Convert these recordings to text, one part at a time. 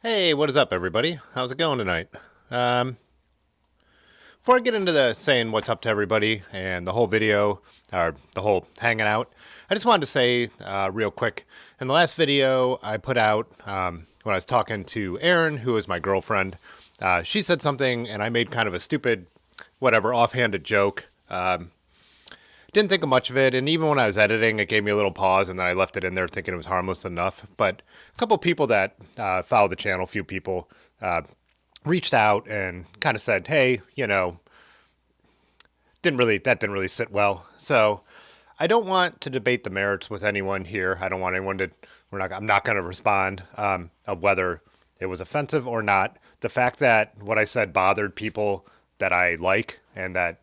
Hey, what is up, everybody? How's it going tonight? Um, Before I get into the saying what's up to everybody and the whole video, or the whole hanging out, I just wanted to say real quick. In the last video I put out, when I was talking to Erin, who is my girlfriend, she said something and I made kind of a stupid, whatever, offhanded joke. Didn't think of much of it, and even when I was editing, it gave me a little pause, and then I left it in there thinking it was harmless enough. But a couple people that follow the channel, a few people, reached out and kind of said, "Hey, didn't really sit well." So I don't want to debate the merits with anyone here. I don't want anyone to. I'm not going to respond of whether it was offensive or not. The fact that what I said bothered people that I like and that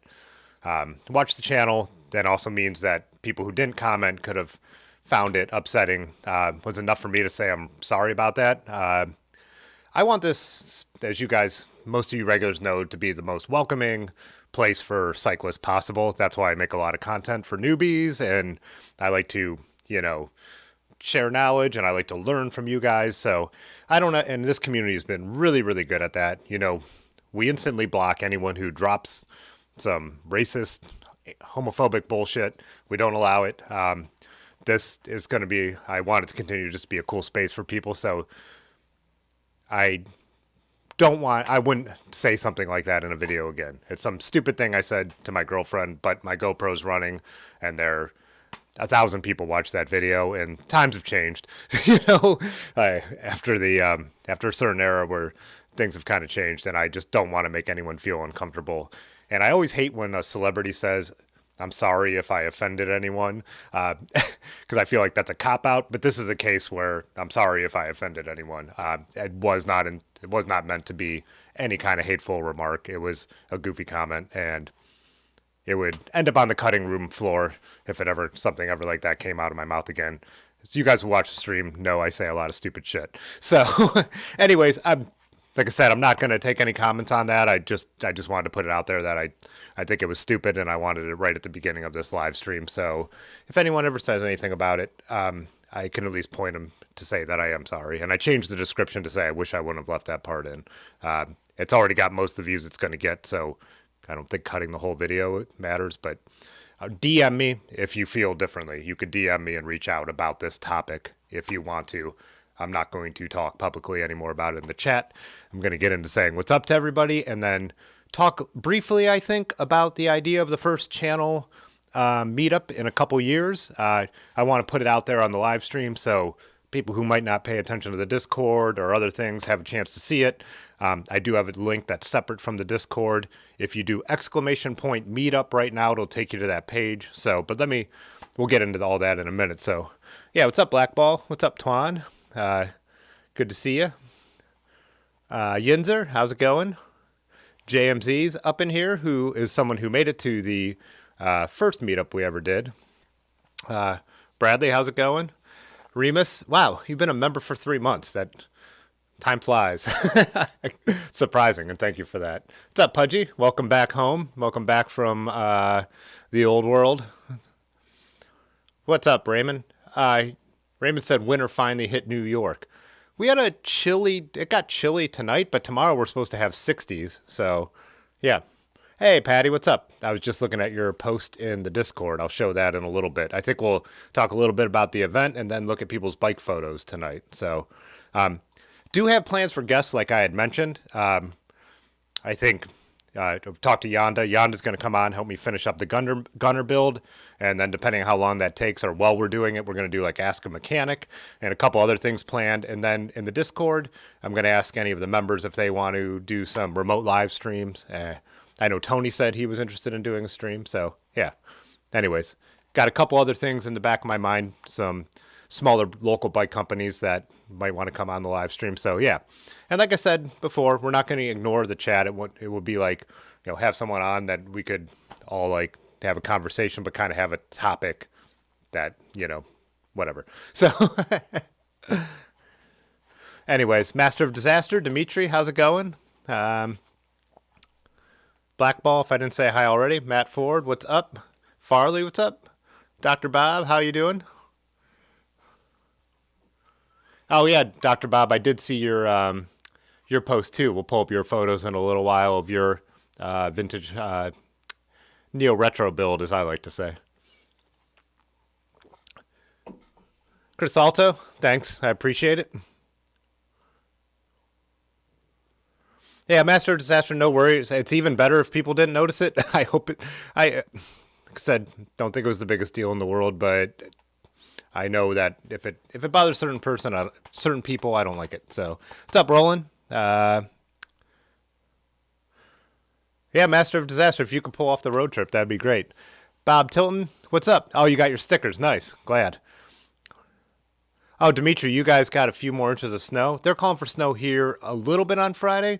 watch the channel, that also means that people who didn't comment could have found it upsetting, was enough for me to say I'm sorry about that. I want this, as you guys, most of you regulars know, to be the most welcoming place for cyclists possible. That's why I make a lot of content for newbies, and I like to, share knowledge, and I like to learn from you guys. So I don't know, and this community has been really, really good at that. We instantly block anyone who drops some racist, homophobic bullshit. We don't allow it. This is going to be, I want it to continue to just be a cool space for people. So I I wouldn't say something like that in a video again. It's some stupid thing I said to my girlfriend, but my GoPro's running and 1,000 people watched that video, and times have changed. After after a certain era where things have kind of changed, and I just don't want to make anyone feel uncomfortable. And I always hate when a celebrity says, "I'm sorry if I offended anyone," because I feel like that's a cop out. But this is a case where I'm sorry if I offended anyone. It was not meant to be any kind of hateful remark. It was a goofy comment, and it would end up on the cutting room floor if something ever like that came out of my mouth again. So you guys who watch the stream know I say a lot of stupid shit. So, anyways, like I said, I'm not going to take any comments on that. I just wanted to put it out there that I think it was stupid, and I wanted it right at the beginning of this live stream. So if anyone ever says anything about it, I can at least point them to say that I am sorry. And I changed the description to say I wish I wouldn't have left that part in. It's already got most of the views it's going to get, so I don't think cutting the whole video matters. But DM me if you feel differently. You could DM me and reach out about this topic if you want to. I'm not going to talk publicly anymore about it in the chat. I'm going to get into saying what's up to everybody, and then talk briefly, I think, about the idea of the first channel meetup in a couple years. I want to put it out there on the live stream so people who might not pay attention to the Discord or other things have a chance to see it. I do have a link that's separate from the Discord. If you do ! meetup right now, it'll take you to that page. So, but we'll get into all that in a minute. So, yeah, what's up, Blackball? What's up, Twan? Good to see you. Yinzer, how's it going? JMZ's up in here, who is someone who made it to the first meetup we ever did. Bradley, how's it going? Remus, wow, you've been a member for 3 months. That time flies. Surprising, and thank you for that. What's up, Pudgy? Welcome back home. Welcome back from the old world. What's up, Raymond? Raymond said winter finally hit New York. We had it got chilly tonight, but tomorrow we're supposed to have 60s. So, yeah. Hey, Patty, what's up? I was just looking at your post in the Discord. I'll show that in a little bit. I think we'll talk a little bit about the event and then look at people's bike photos tonight. So, do have plans for guests, like I had mentioned. I think I've talked to Yonda. Yonda's going to come on, help me finish up the gunner build. And then depending on how long that takes or while we're doing it, we're going to do like Ask a Mechanic and a couple other things planned. And then in the Discord, I'm going to ask any of the members if they want to do some remote live streams. I know Tony said he was interested in doing a stream. So, yeah. Anyways, got a couple other things in the back of my mind. Some smaller local bike companies that might want to come on the live stream. So, yeah. And like I said before, we're not going to ignore the chat. It would be like, have someone on that we could all like have a conversation, but kind of have a topic that, whatever. So, anyways, Master of Disaster, Dimitri, how's it going? Blackball, if I didn't say hi already. Matt Ford, what's up? Farley, what's up? Dr. Bob, how you doing? Oh yeah, Dr. Bob, I did see your post too. We'll pull up your photos in a little while of your vintage neo retro build, as I like to say. Chris Alto, thanks. I appreciate it. Yeah, Master of Disaster, no worries. It's even better if people didn't notice it. I hope it. I said don't think it was the biggest deal in the world, but I know that if it bothers certain people, I don't like it. So what's up, Roland? Yeah, Master of Disaster. If you could pull off the road trip, that'd be great. Bob Tilton, what's up? Oh, you got your stickers. Nice. Glad. Oh, Dimitri, you guys got a few more inches of snow. They're calling for snow here a little bit on Friday.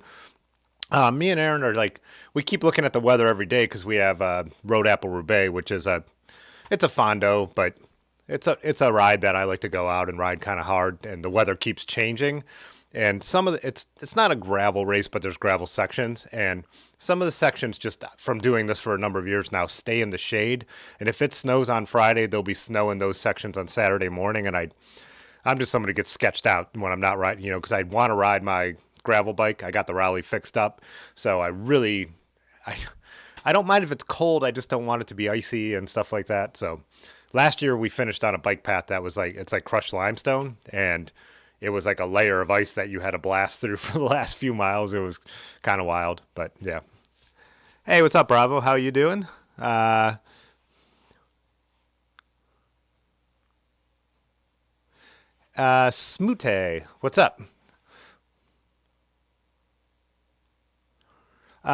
Me and Aaron are like, we keep looking at the weather every day because we have Road Apple Roubaix, which is it's a fondo, but it's a ride that I like to go out and ride kind of hard, and the weather keeps changing. And some of it's not a gravel race, but there's gravel sections, and some of the sections just from doing this for a number of years now stay in the shade. And if it snows on Friday, there'll be snow in those sections on Saturday morning, and I'm just somebody who gets sketched out when I'm not riding, because I want to ride my gravel bike. I got the rally fixed up, so I I don't mind if it's cold. I just don't want it to be icy and stuff like that. So last year we finished on a bike path that was like it's like crushed limestone, and it was like a layer of ice that you had to blast through for the last few miles. It was kind of wild, but yeah. Hey, what's up, Bravo? How you doing? Uh, Smoote, what's up?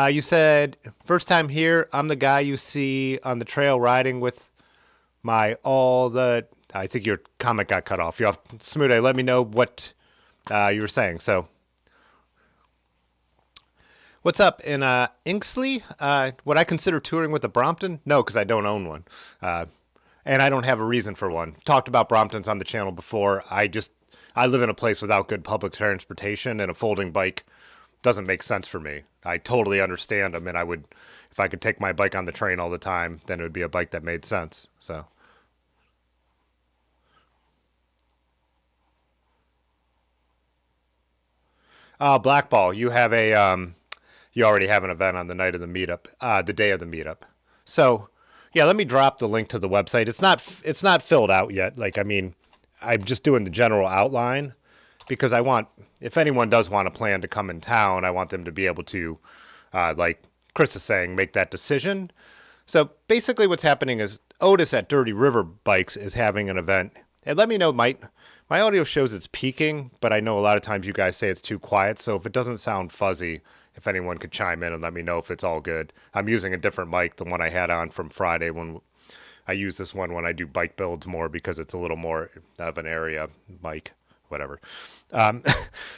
You said first time here. I'm the guy you see on the trail riding with my all the. I think your comment got cut off. You have Smoothe. Let me know what you were saying. So, what's up in Inksley? Would I consider touring with a Brompton? No, because I don't own one, uh, and I don't have a reason for one. Talked about Bromptons on the channel before. I live in a place without good public transportation, and a folding bike doesn't make sense for me. I totally understand them, and I would, if I could take my bike on the train all the time, then it would be a bike that made sense. So, Blackball, you already have an event on the night of the meetup, the day of the meetup. So, yeah, let me drop the link to the website. It's not filled out yet. Like, I mean, I'm just doing the general outline because I want, if anyone does want to plan to come in town, I want them to be able to, like Chris is saying, make that decision. So basically, what's happening is Otis at Dirty River Bikes is having an event. And let me know, my audio shows it's peaking, but I know a lot of times you guys say it's too quiet. So if it doesn't sound fuzzy, if anyone could chime in and let me know if it's all good. I'm using a different mic than one I had on from Friday when I use this one when I do bike builds more because it's a little more of an area mic, whatever. Um,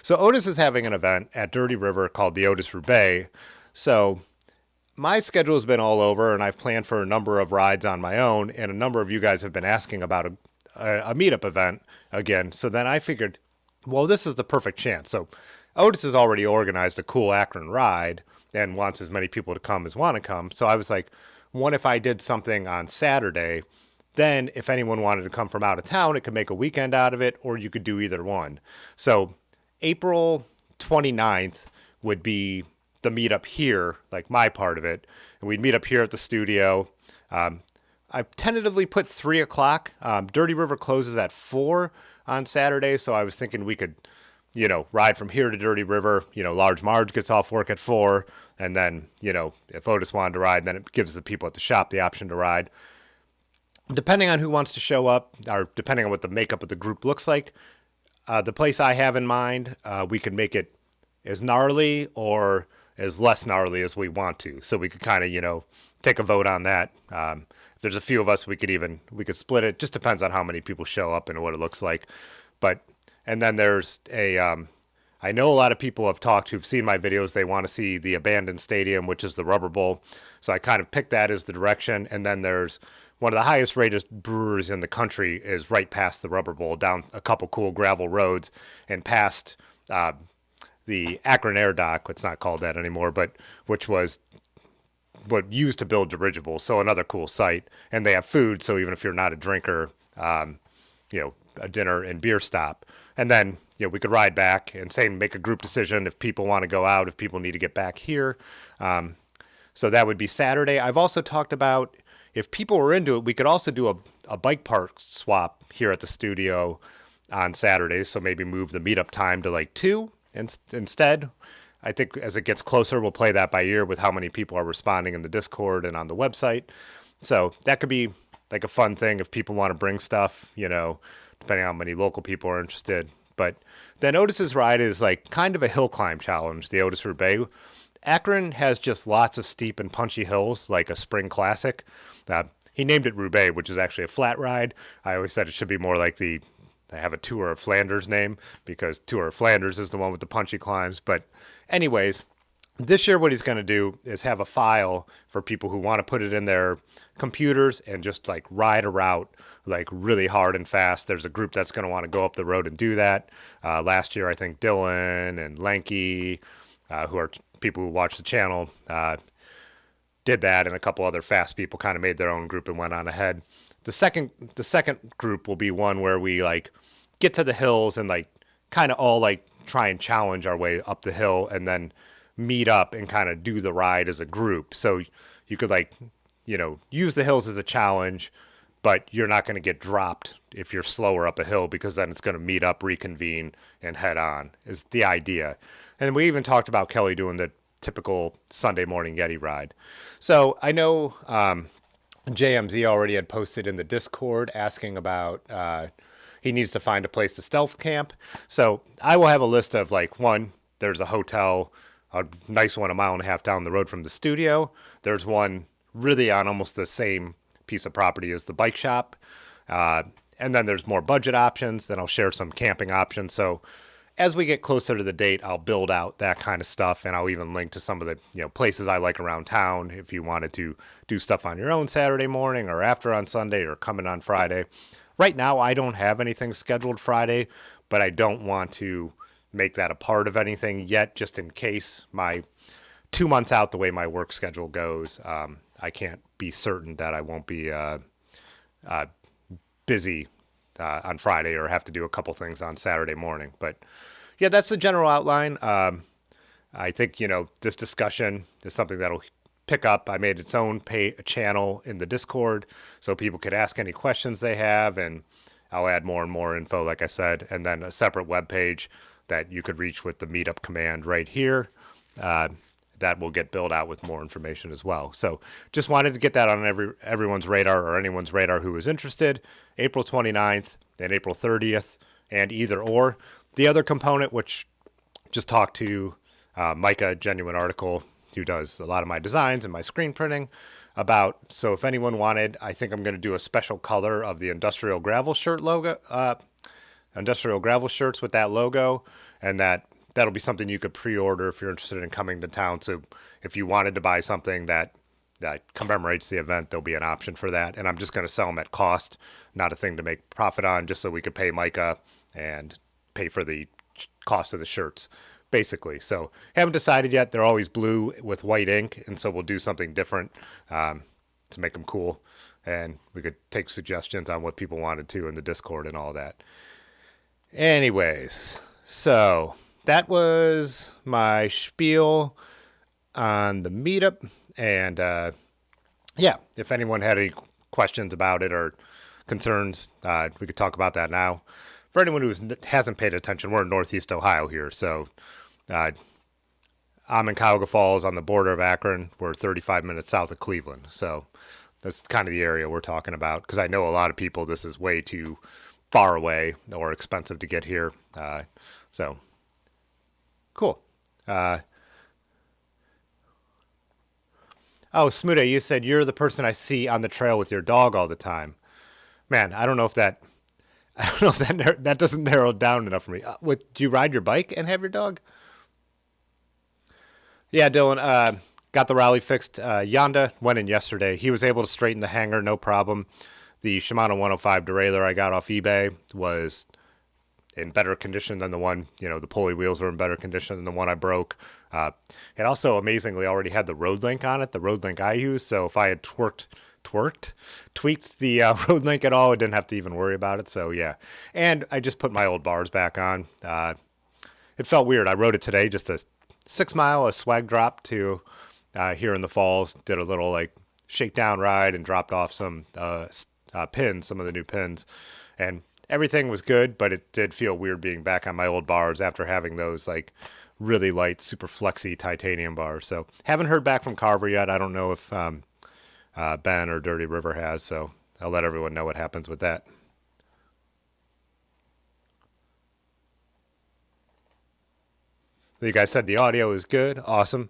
so Otis is having an event at Dirty River called the Otis Roubaix. So my schedule has been all over, and I've planned for a number of rides on my own, and a number of you guys have been asking about a meetup event again. So then I figured, well, this is the perfect chance. So Otis has already organized a cool Akron ride and wants as many people to come as want to come. So I was like, what if I did something on Saturday? Then if anyone wanted to come from out of town, it could make a weekend out of it, or you could do either one. So April 29th would be the meetup here, like my part of it. And we'd meet up here at the studio. Um, I tentatively put 3 o'clock. Dirty River closes at 4 on Saturday, so I was thinking we could, ride from here to Dirty River. Large Marge gets off work at 4, and then, if Otis wanted to ride, then it gives the people at the shop the option to ride. Depending on who wants to show up, or depending on what the makeup of the group looks like, the place I have in mind, we could make it as gnarly or as less gnarly as we want to. So we could kind of, take a vote on that. If there's a few of us, we could split it. Just depends on how many people show up and what it looks like. But, and then there's I know a lot of people have talked who've seen my videos. They want to see the abandoned stadium, which is the Rubber Bowl. So I kind of picked that as the direction. And then there's one of the highest rated brewers in the country is right past the Rubber Bowl, down a couple cool gravel roads and past the Akron Air Dock. It's not called that anymore, but which was what used to build dirigibles. So another cool site. And they have food. So even if you're not a drinker, a dinner and beer stop. And then, we could ride back and say, make a group decision if people want to go out, if people need to get back here. So that would be Saturday. I've also talked about if people were into it, we could also do a bike park swap here at the studio on Saturdays. So maybe move the meetup time to like 2 instead. I think as it gets closer, we'll play that by ear with how many people are responding in the Discord and on the website. So that could be like a fun thing if people want to bring stuff, depending on how many local people are interested. But then Otis's ride is like kind of a hill climb challenge, the Otis Roubaix. Akron has just lots of steep and punchy hills, like a spring classic. He named it Roubaix, which is actually a flat ride. I always said it should be more like I have a Tour of Flanders name, because Tour of Flanders is the one with the punchy climbs. But anyways, this year what he's going to do is have a file for people who want to put it in their computers and just like ride a route like really hard and fast. There's a group that's going to want to go up the road and do that. Last year, I think Dylan and Lanky, who are people who watch the channel, did that, and a couple other fast people kind of made their own group and went on ahead. The second group will be one where we like get to the hills and like kind of all like try and challenge our way up the hill and then meet up and kind of do the ride as a group. So you could like, use the hills as a challenge, but you're not going to get dropped if you're slower up a hill, because then it's going to meet up, reconvene, and head on is the idea. And we even talked about Kelly doing the typical Sunday morning Yeti ride. So I know JMZ already had posted in the Discord asking about he needs to find a place to stealth camp. So I will have a list of like, one, there's a hotel, a nice one 1.5 miles down the road from the studio. There's one really on almost the same piece of property as the bike shop. And then there's more budget options. Then I'll share some camping options. So as we get closer to the date, I'll build out that kind of stuff, and I'll even link to some of the places I like around town if you wanted to do stuff on your own Saturday morning or after on Sunday or coming on Friday. Right now, I don't have anything scheduled Friday, but I don't want to make that a part of anything yet, just in case my 2 months out, the way my work schedule goes, I can't be certain that I won't be busy on Friday or have to do a couple things on Saturday morning. But yeah, that's the general outline. I think, this discussion is something that'll pick up. I made its own channel in the Discord so people could ask any questions they have, and I'll add more and more info, like I said, and then a separate web page that you could reach with the meetup command right here. That will get built out with more information as well. So just wanted to get that on everyone's radar, or anyone's radar who is interested. April 29th and April 30th, and either or. The other component, which just talked to Micah, Genuine Article, who does a lot of my designs and my screen printing, about, so if anyone wanted, I think I'm going to do a special color of the industrial gravel shirt logo, industrial gravel shirts with that logo, and that'll be something you could pre-order if you're interested in coming to town. So if you wanted to buy something that commemorates the event, there'll be an option for that. And I'm just going to sell them at cost, not a thing to make profit on, just so we could pay Micah and pay for the cost of the shirts, basically. So haven't decided yet. They're always blue with white ink, and so we'll do something different to make them cool. And we could take suggestions on what people wanted to in the Discord and all that. Anyways, so that was my spiel on the meetup. And yeah, if anyone had any questions about it or concerns, we could talk about that now. For anyone who hasn't paid attention, we're in Northeast Ohio here. So I'm in Cuyahoga Falls on the border of Akron. We're 35 minutes south of Cleveland. So that's kind of the area we're talking about, because I know a lot of people, this is way too far away or expensive to get here. So cool. Oh, Smuda, you said you're the person I see on the trail with your dog all the time. Man, I don't know if that that doesn't narrow it down enough for me. Do you ride your bike and have your dog? Yeah, Dylan, got the rally fixed. Yonda went in yesterday. He was able to straighten the hanger, no problem. The Shimano 105 derailleur I got off eBay was in better condition than the one, the pulley wheels were in better condition than the one I broke. It also amazingly already had the road link on it, the road link I use. So if I had torqued tweaked the road link at all. I didn't have to even worry about it. So yeah, and I just put my old bars back on. It felt weird. I rode it today, just a 6 mile, a swag drop to here in the falls. Did a little like shakedown ride and dropped off some pins, some of the new pins, and everything was good. But it did feel weird being back on my old bars after having those like really light, super flexy titanium bars. So haven't heard back from Carver yet. I don't know if Ben or Dirty River has. So I'll let everyone know what happens with that. You guys said the audio is good. Awesome.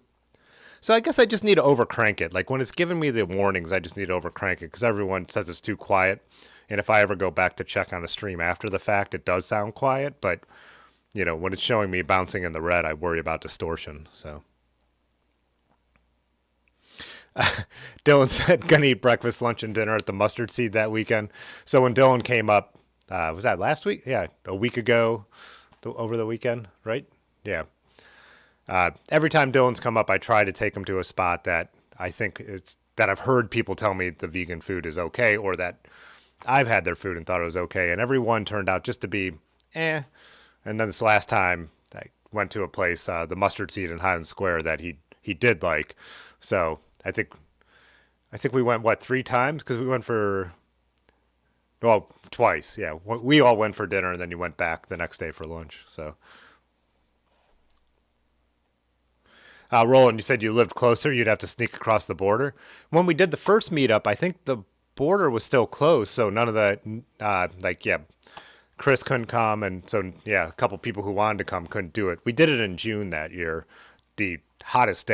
So I guess I just need to overcrank it. Like when it's giving me the warnings, I just need to overcrank it because everyone says it's too quiet. And if I ever go back to check on a stream after the fact, it does sound quiet. But, you know, when it's showing me bouncing in the red, I worry about distortion. So Dylan said, gonna eat breakfast, lunch, and dinner at the Mustard Seed that weekend. So when Dylan came up, was that last week? Yeah, a week ago, over the weekend, right? Yeah. Every time Dylan's come up, I try to take him to a spot that I think it's that I've heard people tell me the vegan food is okay, or that I've had their food and thought it was okay, and every one turned out just to be eh. And then this last time, I went to a place, the Mustard Seed in Highland Square, that he did like. So I think we went what 3 times because we went for twice. Yeah, we all went for dinner, and then you went back the next day for lunch. So. Roland, you said you lived closer. You'd have to sneak across the border. When we did the first meetup, I think the border was still closed, so none of the Chris couldn't come, and so yeah, a couple people who wanted to come couldn't do it. We did it in June that year, the hottest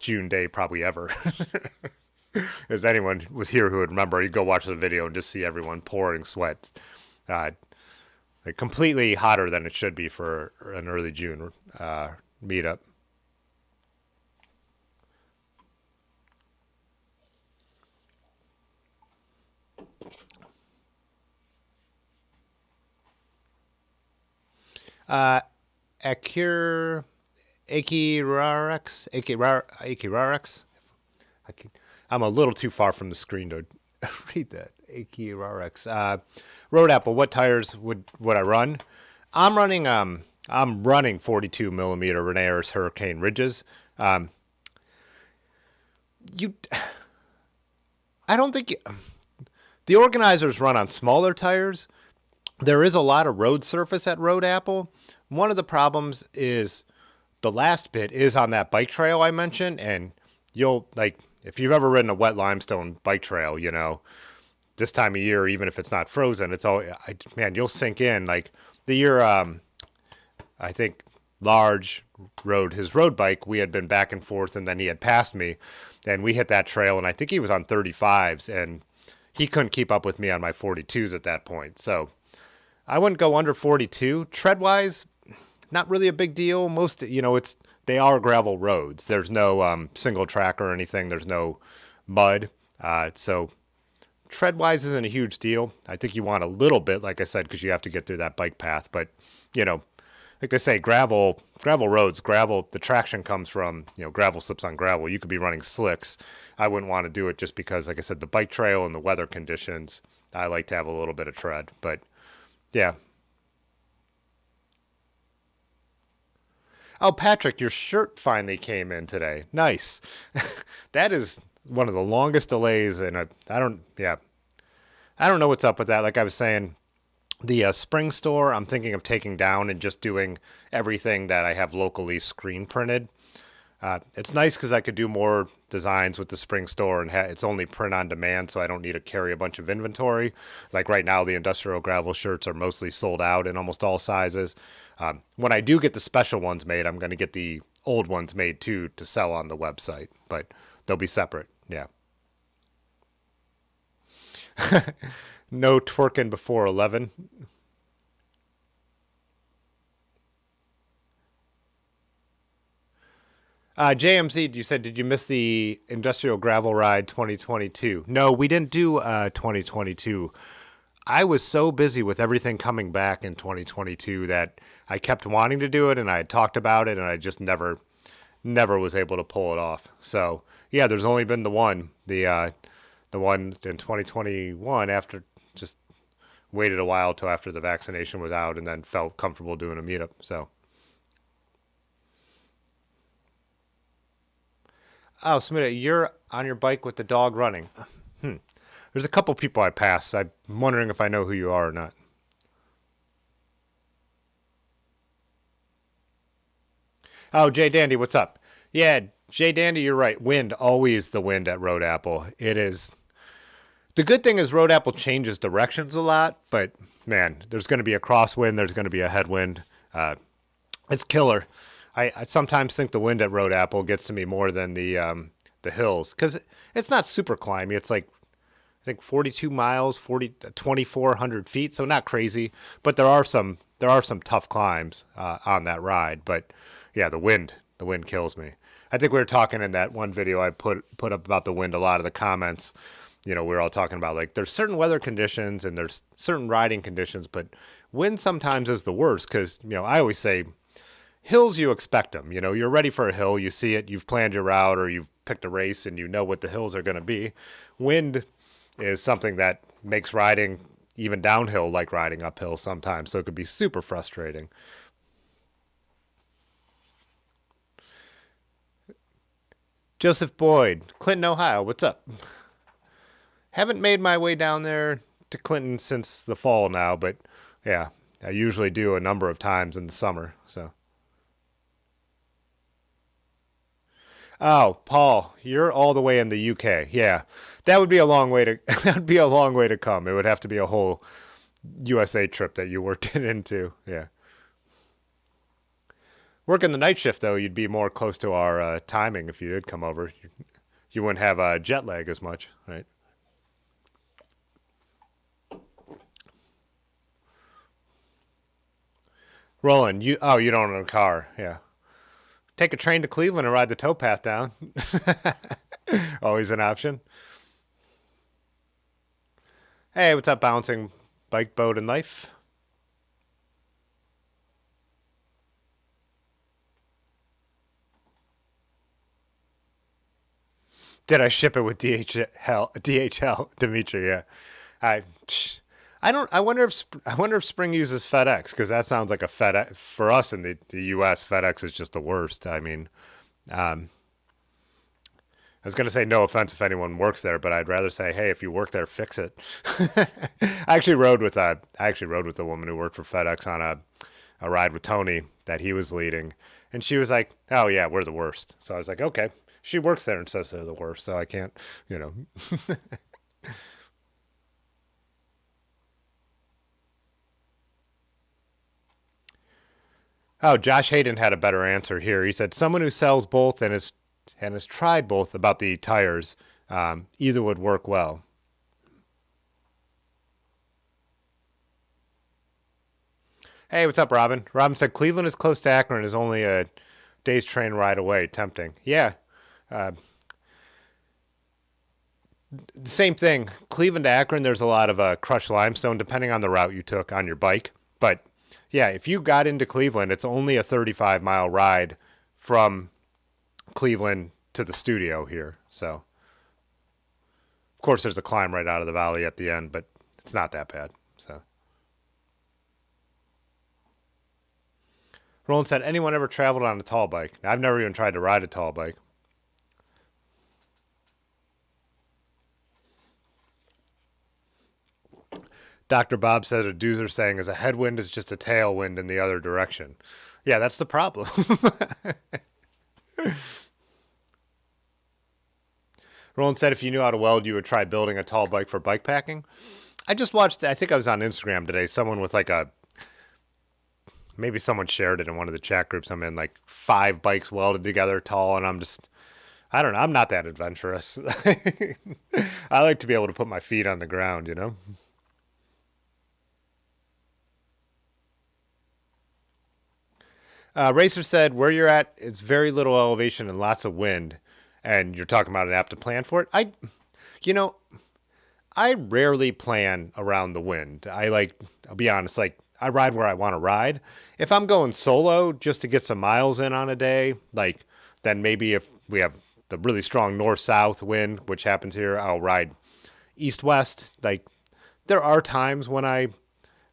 June day probably ever. As anyone was here who would remember, you go watch the video and just see everyone pouring sweat. Like completely hotter than it should be for an early June meetup. Akirarex. I'm a little too far from the screen to read that. Akirarex. Road Apple. What tires would I run? I'm running 42 millimeter Renaers Hurricane Ridges. I don't think the organizers run on smaller tires. There is a lot of road surface at Road Apple. One of the problems is the last bit is on that bike trail I mentioned, and you'll like if you've ever ridden a wet limestone bike trail, you know, this time of year, even if it's not frozen, it's all you'll sink in. Like the year I think Large rode his road bike, we had been back and forth, and then he had passed me, and we hit that trail, and I think he was on 35s, and he couldn't keep up with me on my 42s at that point. So I wouldn't go under 42. Tread-wise, not really a big deal. Most, they are gravel roads. There's no single track or anything. There's no mud. So tread-wise isn't a huge deal. I think you want a little bit, like I said, because you have to get through that bike path. But, like they say, gravel roads, the traction comes from, gravel slips on gravel. You could be running slicks. I wouldn't want to do it just because, like I said, the bike trail and the weather conditions, I like to have a little bit of tread. But, yeah. Oh, Patrick, your shirt finally came in today. Nice. That is one of the longest delays I don't know what's up with that. Like I was saying, the spring store, I'm thinking of taking down and just doing everything that I have locally screen printed. It's nice because I could do more designs with the spring store, and it's only print on demand, so I don't need to carry a bunch of inventory. Like right now, the industrial gravel shirts are mostly sold out in almost all sizes. When I do get the special ones made, I'm going to get the old ones made too to sell on the website, but they'll be separate. Yeah. No twerking before 11. JMZ, you said, did you miss the Industrial Gravel Ride 2022? No, we didn't do 2022. I was so busy with everything coming back in 2022 that I kept wanting to do it, and I had talked about it, and I just never was able to pull it off. So, yeah, there's only been the one. The The one in 2021 after just waited a while till after the vaccination was out and then felt comfortable doing a meetup. So, oh, Smitty, you're on your bike with the dog running. Hmm. There's a couple people I pass. I'm wondering if I know who you are or not. Oh, Jay Dandy, what's up? Yeah, Jay Dandy, you're right. Wind, always the wind at Road Apple. It is. The good thing is Road Apple changes directions a lot, but man, there's going to be a crosswind, there's going to be a headwind. Uh, it's killer. I sometimes think the wind at Road Apple gets to me more than the hills because it's not super climby. It's like I think 42 miles, 2,400 feet, so not crazy. But there are some tough climbs on that ride. But yeah, the wind kills me. I think we were talking in that one video I put up about the wind. A lot of the comments, we were all talking about like there's certain weather conditions and there's certain riding conditions, but wind sometimes is the worst because I always say hills you expect them. You're ready for a hill, you see it, you've planned your route or you've picked a race and you know what the hills are going to be. Wind is something that makes riding even downhill like riding uphill sometimes, so it could be super frustrating. Joseph Boyd, Clinton, Ohio, what's up? Haven't made my way down there to Clinton since the fall now, but yeah, I usually do a number of times in the summer. So, oh, Paul, you're all the way in the UK. Yeah, that would be a long way to that would be a long way to come. It would have to be a whole USA trip that you worked it into. Yeah, working the night shift though, you'd be more close to our timing if you did come over. You wouldn't have jet lag as much, right? Roland, you don't own a car. Yeah. Take a train to Cleveland and ride the towpath down. Always an option. Hey, what's up, bouncing bike, boat, and life? Did I ship it with DHL? DHL, Dimitri. Yeah. I, I don't. I wonder if Spring uses FedEx because that sounds like a FedEx for us in the U.S. FedEx is just the worst. I mean, um, I was going to say no offense if anyone works there, but I'd rather say, hey, if you work there, fix it. I actually rode with a woman who worked for FedEx on a ride with Tony that he was leading, and she was like, "Oh yeah, we're the worst." So I was like, "Okay." She works there and says they're the worst, so I can't, you know. Oh, Josh Hayden had a better answer here. He said someone who sells both and has tried both about the tires. Either would work well. Hey, what's up, Robin? Robin said Cleveland is close to Akron, is only a day's train ride away. Tempting. Yeah, uh, the same thing. Cleveland to Akron, there's a lot of crushed limestone, depending on the route you took on your bike. But yeah, if you got into Cleveland, it's only a 35-mile ride from Cleveland to the studio here. So, of course, there's a climb right out of the valley at the end, but it's not that bad. So, Roland said, anyone ever traveled on a tall bike? I've never even tried to ride a tall bike. Dr. Bob said a doozer saying is a headwind is just a tailwind in the other direction. Yeah, that's the problem. Roland said if you knew how to weld, you would try building a tall bike for bike packing. I just watched, I think I was on Instagram today, someone with like maybe someone shared it in one of the chat groups I'm in, like 5 bikes welded together tall, and I don't know, I'm not that adventurous. I like to be able to put my feet on the ground. Racer said, where you're at, it's very little elevation and lots of wind, and you're talking about an app to plan for it. You know, I rarely plan around the wind. I'll be honest, like, I ride where I want to ride. If I'm going solo just to get some miles in on a day, like, then maybe if we have the really strong north-south wind, which happens here, I'll ride, east-west, like there are times when I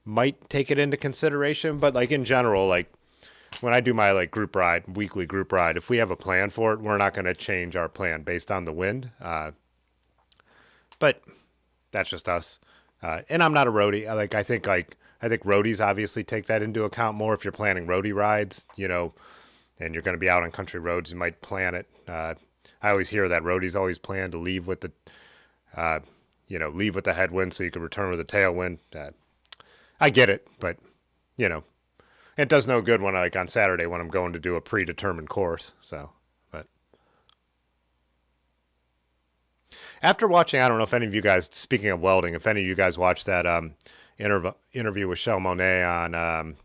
might take it into consideration, but like in general, like when I do my like weekly group ride, if we have a plan for it, we're not going to change our plan based on the wind. But that's just us. And I'm not a roadie. I think roadies obviously take that into account more if you're planning roadie rides, and you're going to be out on country roads. You might plan it. I always hear that roadies always plan to leave with the headwind so you can return with a tailwind. I get it, but you know, it does no good when like on Saturday when I'm going to do a predetermined course. So, but after watching, I don't know if any of you guys, speaking of welding, if any of you guys watched that interview with Shell Monet on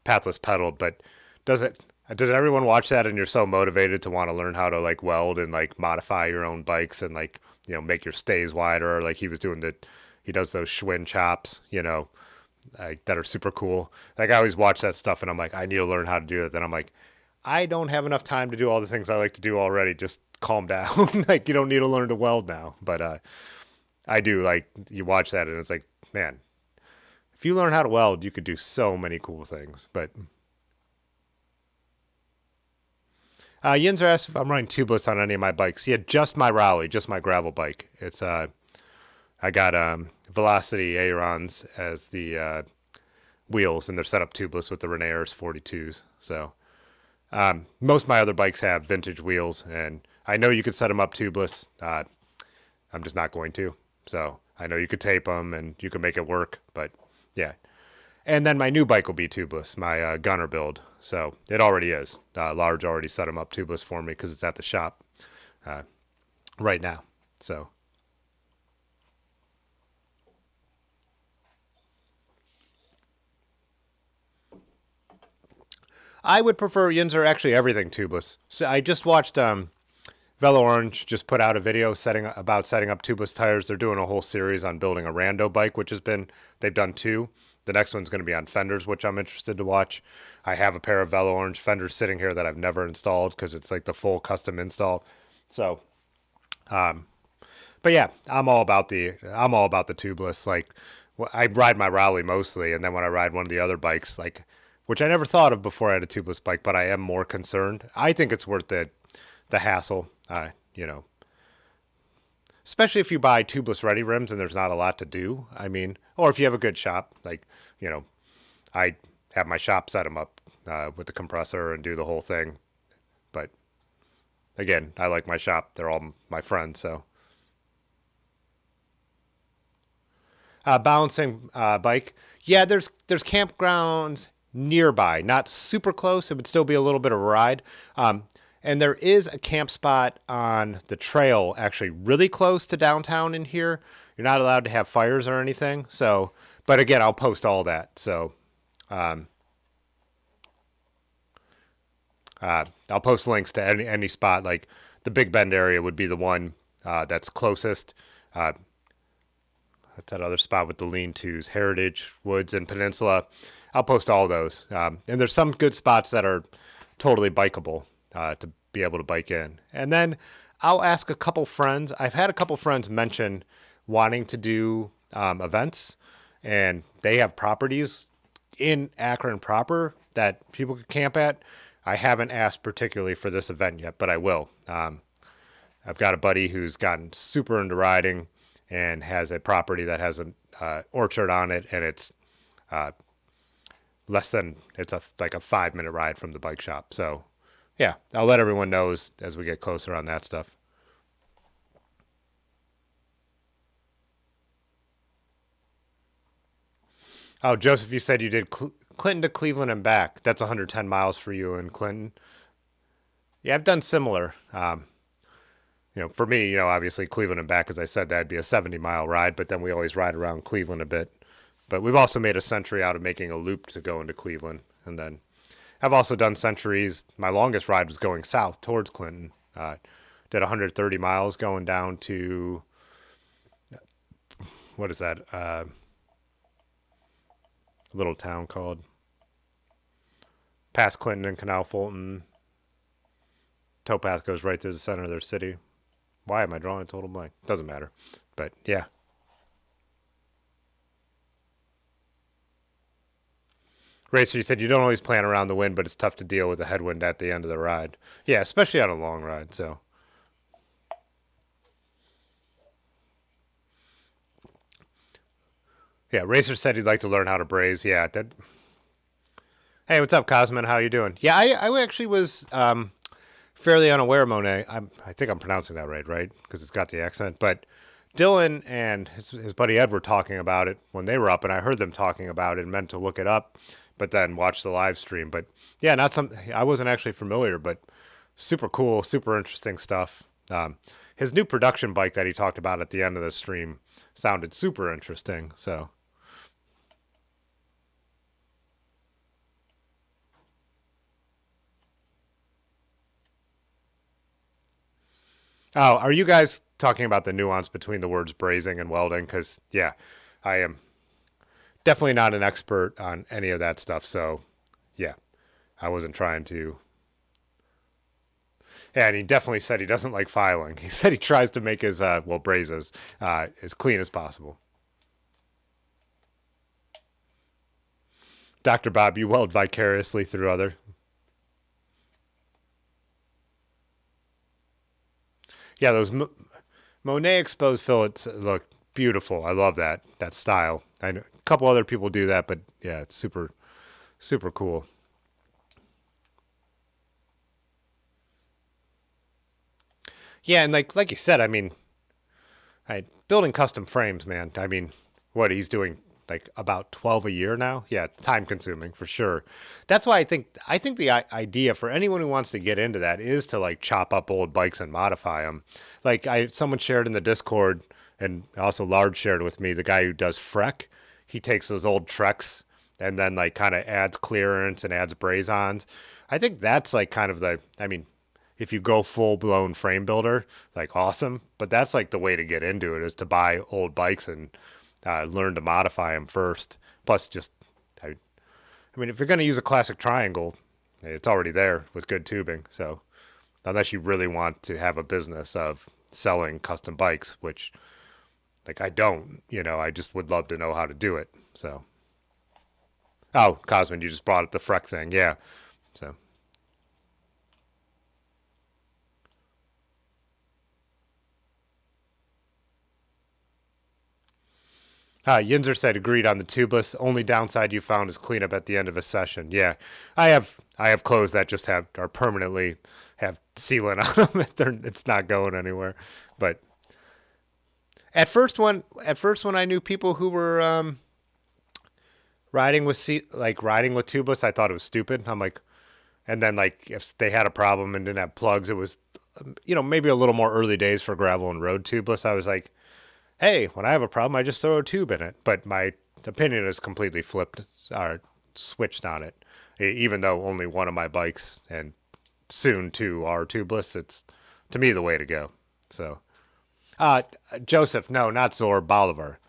Pathless Pedaled, but does it? Does everyone watch that and you're so motivated to want to learn how to like weld and like modify your own bikes and like, make your stays wider, or like he does those Schwinn chops, that are super cool. Like I always watch that stuff and I'm like, I need to learn how to do it. Then I'm like, I don't have enough time to do all the things I like to do already. Just calm down. Like you don't need to learn to weld now. But I do. Like you watch that and it's like, man, if you learn how to weld, you could do so many cool things. But Yinzer asked if I'm running tubeless on any of my bikes. Yeah, just my Raleigh, just my gravel bike. It's I got Velocity Aerons as the wheels, and they're set up tubeless with the Renaers 42s. So most of my other bikes have vintage wheels, and I know you could set them up tubeless. I'm just not going to. So I know you could tape them, and you can make it work. But yeah. And then my new bike will be tubeless, my Gunner build. So it already is. Large already set them up tubeless for me because it's at the shop right now. So I would prefer Yinzer actually everything tubeless. So I just watched Velo Orange just put out a video setting up tubeless tires. They're doing a whole series on building a rando bike, they've done two. The next one's going to be on fenders, which I'm interested to watch. I have a pair of Velo Orange fenders sitting here that I've never installed because it's like the full custom install. So, but yeah, I'm all about the tubeless. Like, I ride my Raleigh mostly, and then when I ride one of the other bikes, like, which I never thought of before I had a tubeless bike, but I am more concerned. I think it's worth the hassle. Especially if you buy tubeless ready rims and there's not a lot to do. I mean, or if you have a good shop, like, I have my shop set them up with the compressor and do the whole thing. But again, I like my shop. They're all my friends. So balancing bike. Yeah, there's campgrounds nearby, not super close. It would still be a little bit of a ride. And there is a camp spot on the trail actually really close to downtown in here. You're not allowed to have fires or anything. So, but again, I'll post all that. So, I'll post links to any spot. Like the Big Bend area would be the one that's closest. That's that other spot with the lean-tos, Heritage, Woods, and Peninsula. I'll post all those. And there's some good spots that are totally bikeable to be able to bike in. And then I'll ask a couple friends. I've had a couple friends mention wanting to do events, and they have properties in Akron proper that people could camp at. I haven't asked particularly for this event yet, but I will. I've got a buddy who's gotten super into riding and has a property that has an orchard on it, and it's like a 5-minute ride from the bike shop. So yeah, I'll let everyone know as we get closer on that stuff. Oh, Joseph, you said you did Clinton to Cleveland and back. That's 110 miles for you in Clinton. Yeah, I've done similar. For me, obviously Cleveland and back, as I said, that'd be a 70-mile ride, but then we always ride around Cleveland a bit. But we've also made a century out of making a loop to go into Cleveland. And then I've also done centuries. My longest ride was going south towards Clinton. Did 130 miles going down to, what is that? A little town called, past Clinton and Canal Fulton. Towpath goes right through the center of their city. Why am I drawing a total blank? Doesn't matter. But yeah. Racer, you said you don't always plan around the wind, but it's tough to deal with the headwind at the end of the ride. Yeah, especially on a long ride. So, yeah, Racer said he'd like to learn how to braze. Yeah, that. Hey, what's up, Cosman? How you doing? Yeah, I actually was fairly unaware, Monet. I think I'm pronouncing that right? Because it's got the accent. But Dylan and his buddy Ed were talking about it when they were up, and I heard them talking about it and meant to look it up, but then watch the live stream. But yeah, not something I wasn't actually familiar, but super cool, super interesting stuff. His new production bike that he talked about at the end of the stream sounded super interesting. So, oh, are you guys talking about the nuance between the words brazing and welding? Because yeah, I am definitely not an expert on any of that stuff. So yeah, I wasn't trying to. Yeah, and he definitely said he doesn't like filing. He said he tries to make his brazes as clean as possible. Dr. Bob, you weld vicariously through other. Yeah, those Monet exposed fillets look beautiful. I love that style. I know a couple other people do that, but yeah, it's super cool. Yeah, and like you said, I mean, building custom frames, man. I mean, what he's doing like about 12 a year now. Yeah, time consuming for sure. That's why I think the idea for anyone who wants to get into that is to like chop up old bikes and modify them. Like I someone shared in the Discord and also Large shared with me the guy who does Freck. He takes those old Treks and then like kind of adds clearance and adds brazons. I think that's like kind of the I mean if you go full blown frame builder, like awesome. But that's like the way to get into it is to buy old bikes and learn to modify them first. Plus, just I mean, if you're going to use a classic triangle, it's already there with good tubing. So unless you really want to have a business of selling custom bikes, which like I don't, I just would love to know how to do it. So oh, Cosmin, you just brought up the Freck thing, yeah. So Yinzer said agreed on the tubeless. Only downside you found is cleanup at the end of a session. Yeah, I have clothes that just are permanently have sealant on them. It's not going anywhere. But at first when I knew people who were riding with tubeless, I thought it was stupid. I'm like, and then like if they had a problem and didn't have plugs, it was maybe a little more early days for gravel and road tubeless. I was like, hey, when I have a problem, I just throw a tube in it. But my opinion is completely flipped or switched on it. Even though only one of my bikes and soon two are tubeless, it's to me the way to go. So, uh, Joseph, no, not Zor, Bolivar.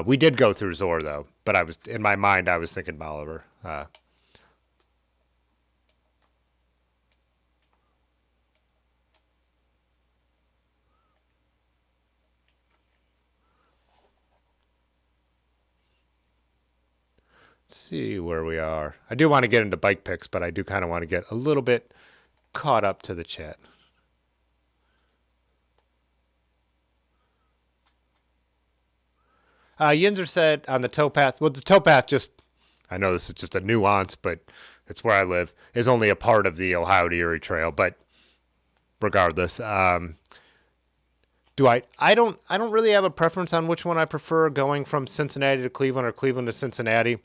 We did go through Zor though, but I was in my mind I was thinking Bolivar. Let's see where we are. I do want to get into bike picks, but I do kind of want to get a little bit caught up to the chat. Yinzer said on the towpath. Well, the towpath just, I know this is just a nuance, but it's where I live, is only a part of the Ohio to Erie Trail. But regardless, I don't really have a preference on which one I prefer going from Cincinnati to Cleveland or Cleveland to Cincinnati.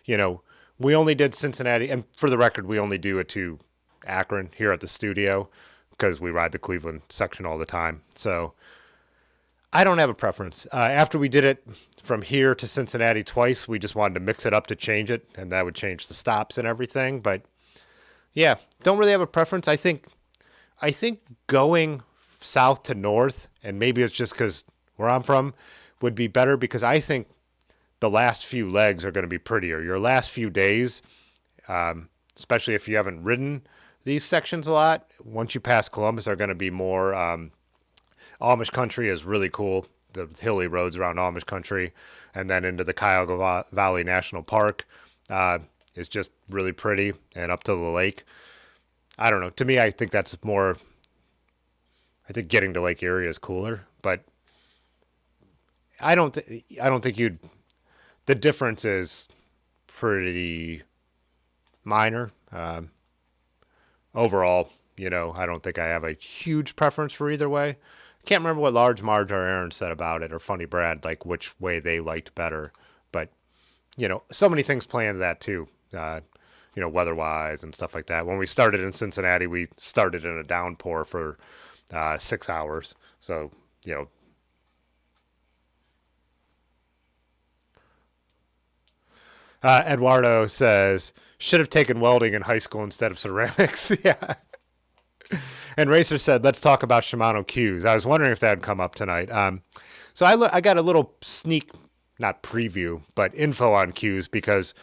You know, we only did Cincinnati, and for the record, we only do it to Akron here at the studio because we ride the Cleveland section all the time. So I don't have a preference. After we did it from here to Cincinnati twice, we just wanted to mix it up to change it, and that would change the stops and everything. But yeah, don't really have a preference. I think going south to north, and maybe it's just because where I'm from, would be better because I think the last few legs are going to be prettier. Your last few days, especially if you haven't ridden these sections a lot, once you pass Columbus, are going to be more. Amish country is really cool. The hilly roads around Amish country, and then into the Cuyahoga Valley National Park. is just really pretty and up to the lake. I don't know. To me, I think that's more. I think getting to Lake Erie is cooler, but I don't think you'd. The difference is pretty minor. Overall, I don't think I have a huge preference for either way. I can't remember what Large Marge or Aaron said about it, or Funny Brad, like which way they liked better. But so many things play into that too. Weather-wise and stuff like that. When we started in Cincinnati, we started in a downpour for 6 hours. So, Eduardo says, should have taken welding in high school instead of ceramics. Yeah. And Racer said, let's talk about Shimano Cues. I was wondering if that would come up tonight. So I got a little sneak, not preview, but info on Cues because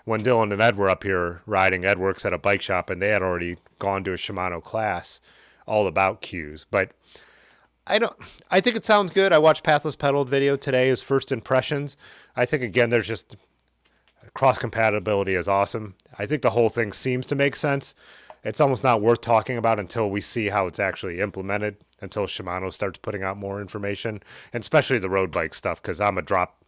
when Dylan and Ed were up here riding, Ed works at a bike shop and they had already gone to a Shimano class all about Cues. But I think it sounds good. I watched Pathless Pedaled video today, his first impressions. I think, again, there's just cross compatibility is awesome. I think the whole thing seems to make sense. It's almost not worth talking about until we see how it's actually implemented, until Shimano starts putting out more information, and especially the road bike stuff, because I'm a drop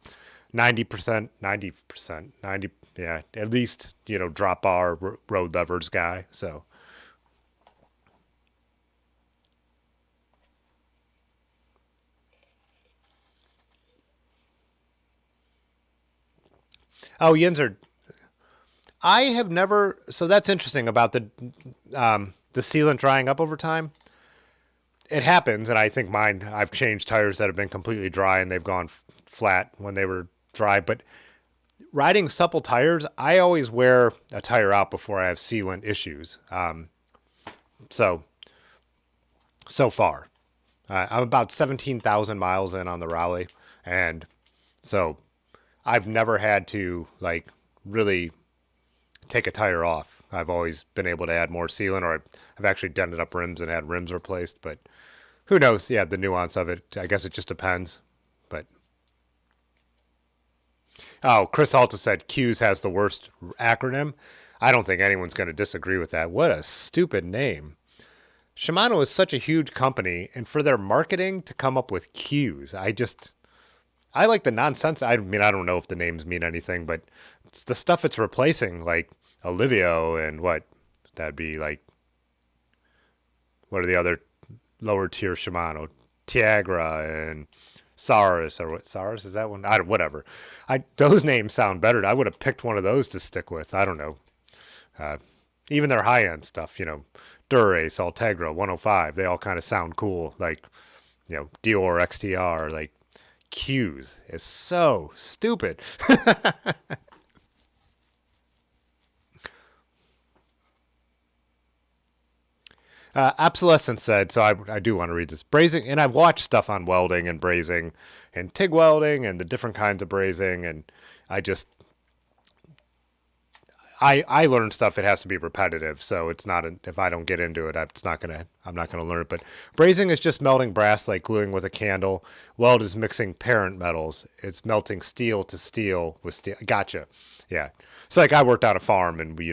90%, 90%, yeah, at least, drop bar road levers guy. So, oh, Yinzer, I have never. So that's interesting about the sealant drying up over time. It happens, and I think mine. I've changed tires that have been completely dry and they've gone flat when they were dry. But riding supple tires, I always wear a tire out before I have sealant issues. So far, I'm about 17,000 miles in on the Raleigh, and so I've never had to like really take a tire off. I've always been able to add more sealant, or I've actually dented up rims and had rims replaced. But who knows? Yeah, the nuance of it. I guess it just depends. But oh, Chris Alta said Cues has the worst acronym. I don't think anyone's going to disagree with that. What a stupid name. Shimano is such a huge company, and for their marketing to come up with Cues, I like the nonsense. I mean, I don't know if the names mean anything, but it's the stuff it's replacing, like Olivio and what that'd be like. What are the other lower tier Shimano? Tiagra and Saurus, or what? Saurus is that one? Whatever. Those names sound better. I would have picked one of those to stick with. I don't know. Even their high end stuff, Durace, Ultegra, 105. They all kind of sound cool. Like, Dior XTR, like. Cues is so stupid. Obsolescence said, so I do want to read this. Brazing, and I've watched stuff on welding and brazing and TIG welding and the different kinds of brazing, and I learn stuff. It has to be repetitive, so it's not. If I don't get into it, I'm not gonna learn it. But brazing is just melting brass like gluing with a candle. Weld is mixing parent metals. It's melting steel to steel with steel. Gotcha. Yeah. So like I worked on a farm, and we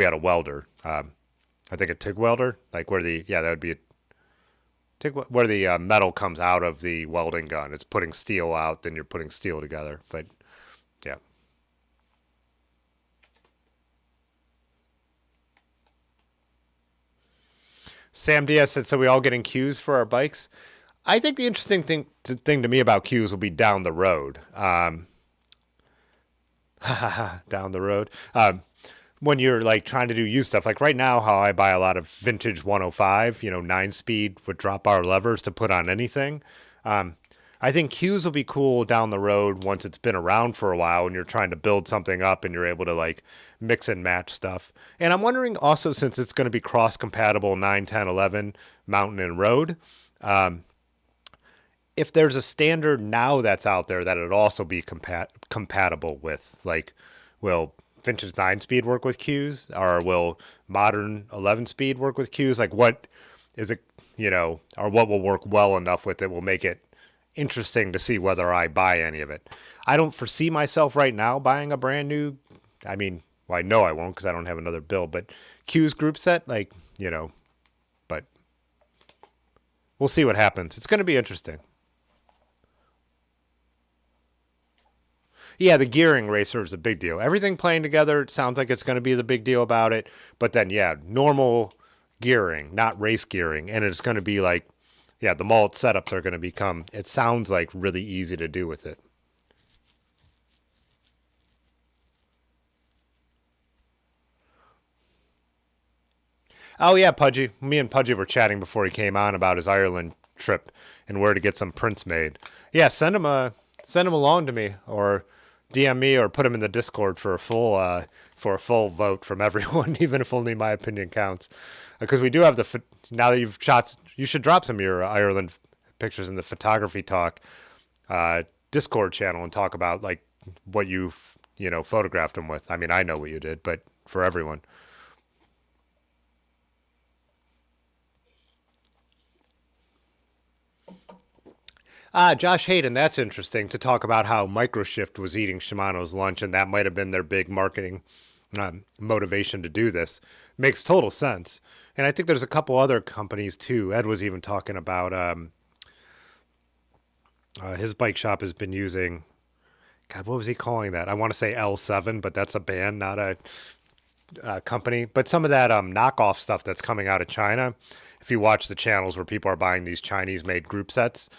had a welder. I think a TIG welder, like that would be a TIG where the metal comes out of the welding gun. It's putting steel out, then you're putting steel together. But yeah. Sam Diaz said, so we all getting Cues for our bikes? I think the interesting thing to me about Cues will be down the road. Down the road. When you're like trying to do used stuff, like right now, how I buy a lot of vintage 105, 9-speed with drop bar levers to put on anything. I think Cues will be cool down the road once it's been around for a while and you're trying to build something up and you're able to like mix and match stuff. And I'm wondering also, since it's going to be cross compatible 9, 10, 11 mountain and road, if there's a standard now that's out there that it'd also be compatible with, like, will vintage 9-speed work with Cues, or will modern 11-speed work with Cues? Like, what is it, or what will work well enough with it will make it interesting to see whether I buy any of it. I don't foresee myself right now buying a brand new, Well, I know I won't because I don't have another build. But Cues group set, like, but we'll see what happens. It's going to be interesting. Yeah, the gearing racer is a big deal. Everything playing together, it sounds like it's going to be the big deal about it. But then, yeah, normal gearing, not race gearing. And it's going to be like, yeah, the mullet setups are going to become, it sounds like really easy to do with it. Oh, yeah, Pudgy. Me and Pudgy were chatting before he came on about his Ireland trip and where to get some prints made. Yeah, send him along to me or DM me or put him in the Discord for a full vote from everyone, even if only my opinion counts. Because we do have now that you've shot, you should drop some of your Ireland pictures in the photography talk Discord channel and talk about like what you've photographed them with. I mean, I know what you did, but for everyone. Josh Hayden, that's interesting to talk about how Microshift was eating Shimano's lunch, and that might have been their big marketing motivation to do this. Makes total sense. And I think there's a couple other companies too. Ed was even talking about his bike shop has been using, God, what was he calling that? I want to say L7, but that's a band, not a company. But some of that knockoff stuff that's coming out of China, if you watch the channels where people are buying these Chinese made group sets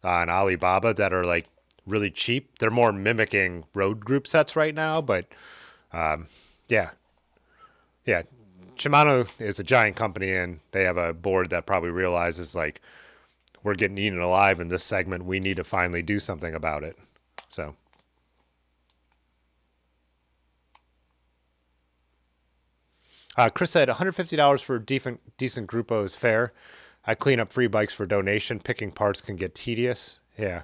on Alibaba that are like really cheap, they're more mimicking road group sets right now. But yeah, yeah. Shimano is a giant company and they have a board that probably realizes like we're getting eaten alive in this segment. We need to finally do something about it. So. Chris said $150 for decent Grupo is fair. I clean up free bikes for donation. Picking parts can get tedious. Yeah.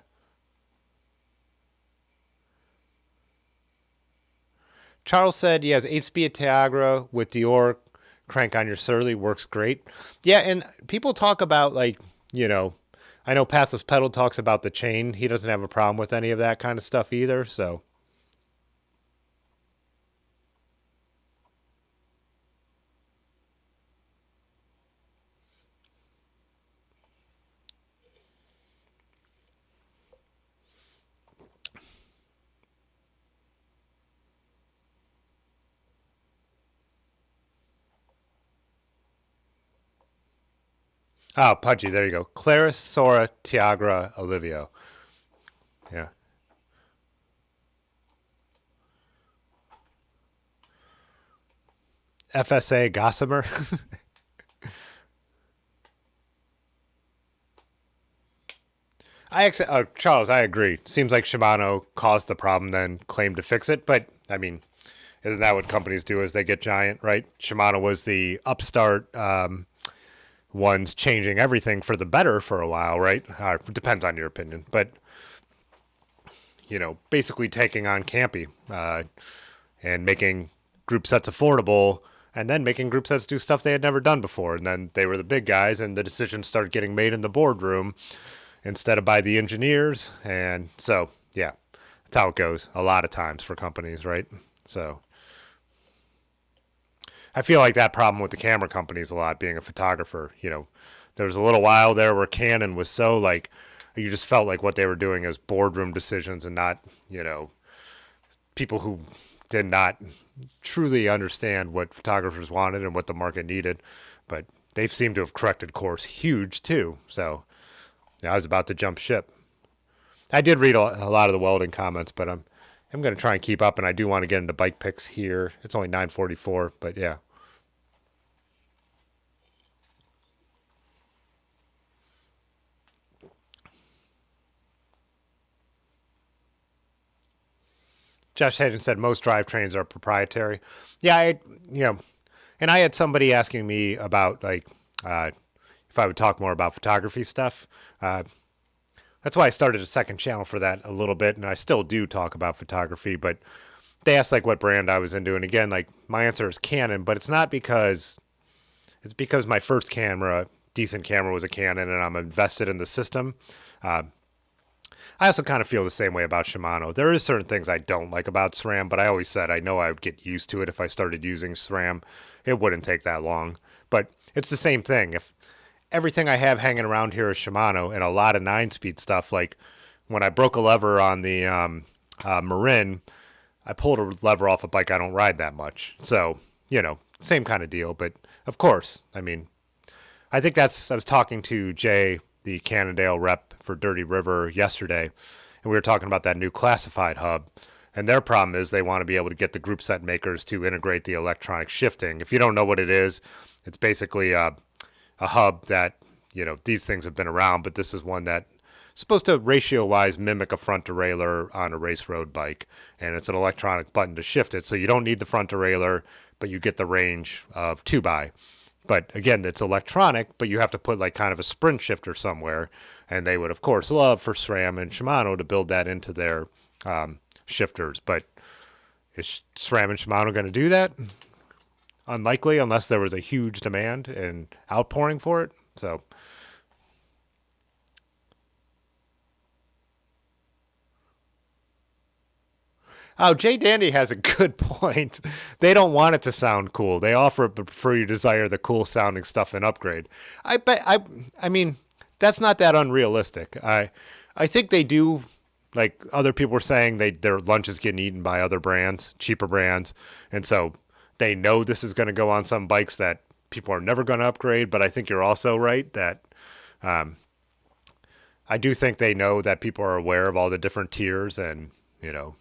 Charles said he has 8-speed Tiagra with Dior crank on your Surly. Works great. Yeah, and people talk about like, I know Pathless Pedal talks about the chain. He doesn't have a problem with any of that kind of stuff either, so. Oh, Pudgy, there you go. Claris, Sora, Tiagra, Olivio. Yeah. FSA Gossamer. Charles, I agree. Seems like Shimano caused the problem, then claimed to fix it. But I mean, isn't that what companies do as they get giant, right? Shimano was the upstart ones changing everything for the better for a while, right? Depends on your opinion, but basically taking on Campy and making group sets affordable, and then making group sets do stuff they had never done before. And then they were the big guys, and the decisions started getting made in the boardroom instead of by the engineers. And so, yeah, that's how it goes a lot of times for companies, right? So I feel like that problem with the camera companies a lot, being a photographer. There was a little while there where Canon was so like, you just felt like what they were doing is boardroom decisions and not, people who did not truly understand what photographers wanted and what the market needed. But they've seemed to have corrected course huge too. So yeah, I was about to jump ship. I did read a lot of the welding comments, but I'm going to try and keep up, and I do want to get into bike picks here. It's only 9:44, but yeah. Josh Hayden said most drivetrains are proprietary. Yeah, and I had somebody asking me about like if I would talk more about photography stuff. That's why I started a second channel for that a little bit, and I still do talk about photography. But they asked like what brand I was into, and again, like my answer is Canon, but it's because my first camera, decent camera, was a Canon, and I'm invested in the system. Uh, I also kind of feel the same way about Shimano. There is certain things I don't like about SRAM, but I always said I know I would get used to it if I started using SRAM. It wouldn't take that long. But it's the same thing. If everything I have hanging around here is Shimano and a lot of 9-speed stuff, like when I broke a lever on the Marin, I pulled a lever off a bike I don't ride that much. So, same kind of deal. But of course, I mean, I was talking to Jay, the Cannondale rep for Dirty River yesterday, and we were talking about that new classified hub. And their problem is they want to be able to get the group set makers to integrate the electronic shifting. If you don't know what it is, it's basically a hub that, these things have been around, but this is one that supposed to ratio-wise mimic a front derailleur on a race road bike. And it's an electronic button to shift it, so you don't need the front derailleur, but you get the range of 2x. But again, it's electronic, but you have to put like kind of a sprint shifter somewhere. And they would, of course, love for SRAM and Shimano to build that into their shifters. But is SRAM and Shimano going to do that? Unlikely, unless there was a huge demand and outpouring for it. So, oh, Jay Dandy has a good point. They don't want it to sound cool. They offer it, but prefer you desire the cool sounding stuff and upgrade. I mean, that's not that unrealistic. I think they do. Like other people were saying, their lunch is getting eaten by other brands, cheaper brands, and so they know this is going to go on some bikes that people are never going to upgrade. But I think you're also right that I do think they know that people are aware of all the different tiers, and you know,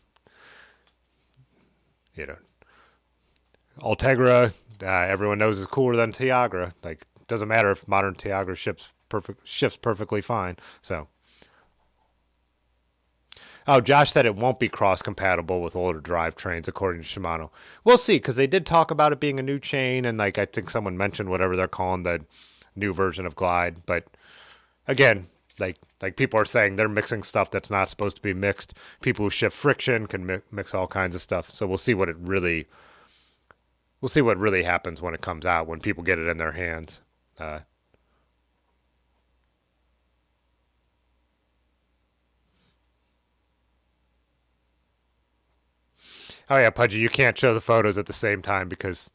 Ultegra, everyone knows is cooler than Tiagra. Like, doesn't matter if modern Tiagra shifts perfectly fine. So, oh, Josh said it won't be cross compatible with older drivetrains, according to Shimano. We'll see, because they did talk about it being a new chain, and like I think someone mentioned whatever they're calling the new version of Glide. But again, like people are saying, they're mixing stuff that's not supposed to be mixed. People who shift friction can mix all kinds of stuff. So we'll see what really happens when it comes out, when people get it in their hands. Oh yeah, Pudgy, you can't show the photos at the same time because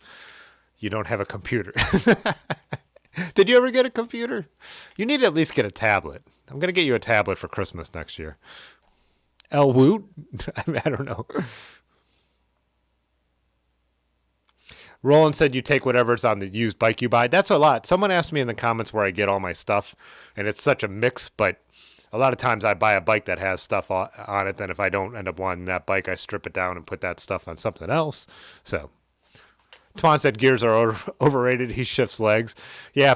you don't have a computer. Did you ever get a computer? You need to at least get a tablet. I'm going to get you a tablet for Christmas next year. El Woot? I don't know. Roland said you take whatever's on the used bike you buy. That's a lot. Someone asked me in the comments where I get all my stuff, and it's such a mix, but a lot of times I buy a bike that has stuff on it. Then if I don't end up wanting that bike, I strip it down and put that stuff on something else. So Twan said gears are overrated. He shifts legs. Yeah,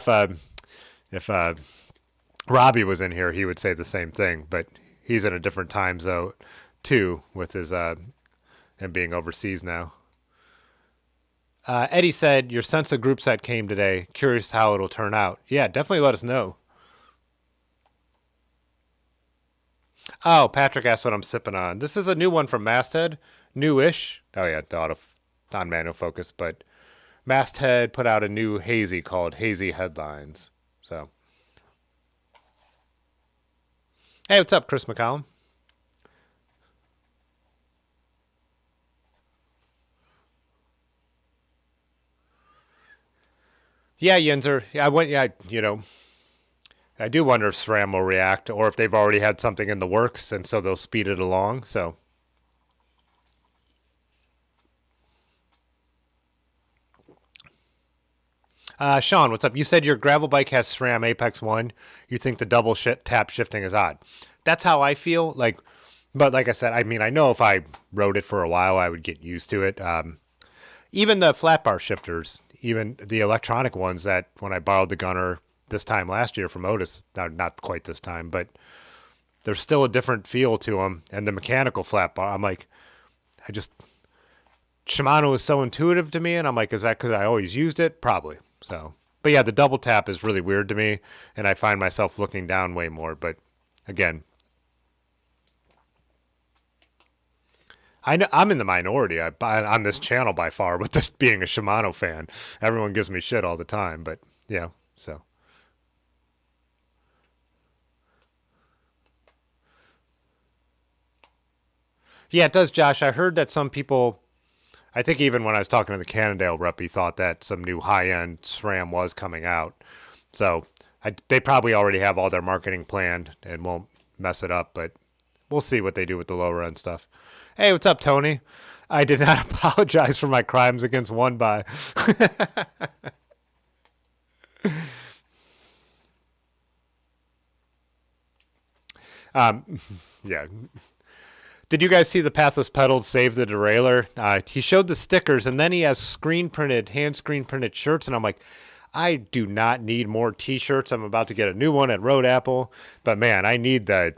if Robbie was in here, he would say the same thing. But he's in a different time zone too, with his him being overseas now. Eddie said your sense of group set came today. Curious how it'll turn out. Yeah, definitely let us know. Oh, Patrick asked what I'm sipping on. This is a new one from Masthead. Newish. Oh yeah, the non-manual focus, but Masthead put out a new hazy called Hazy Headlines. So, hey, what's up, Chris McCallum? Yeah, Yenzer. I went. Yeah, I do wonder if SRAM will react, or if they've already had something in the works, and so they'll speed it along. So, Sean, what's up? You said your gravel bike has SRAM Apex 1. You think the double tap shifting is odd. That's how I feel. But like I said, I mean, I know if I rode it for a while, I would get used to it. Even the flat bar shifters, even the electronic ones that when I borrowed the Gunner this time last year from Otis, not quite this time, but there's still a different feel to them. And the mechanical flat bar, I'm like, Shimano is so intuitive to me, and I'm like, is that because I always used it? Probably. So, but yeah, the double tap is really weird to me, and I find myself looking down way more. But again, I know I'm in the minority on this channel by far with being a Shimano fan. Everyone gives me shit all the time, but yeah, so. Yeah, it does, Josh. I heard that some people, I think even when I was talking to the Cannondale rep, he thought that some new high-end SRAM was coming out. So they probably already have all their marketing planned and won't mess it up, but we'll see what they do with the lower end stuff. Hey, what's up, Tony? I did not apologize for my crimes against one by. Yeah. Did you guys see the Pathless Pedals save the derailleur? He showed the stickers, and then he has hand screen printed shirts, and I'm like, I do not need more T-shirts. I'm about to get a new one at Road Apple, but man, I need the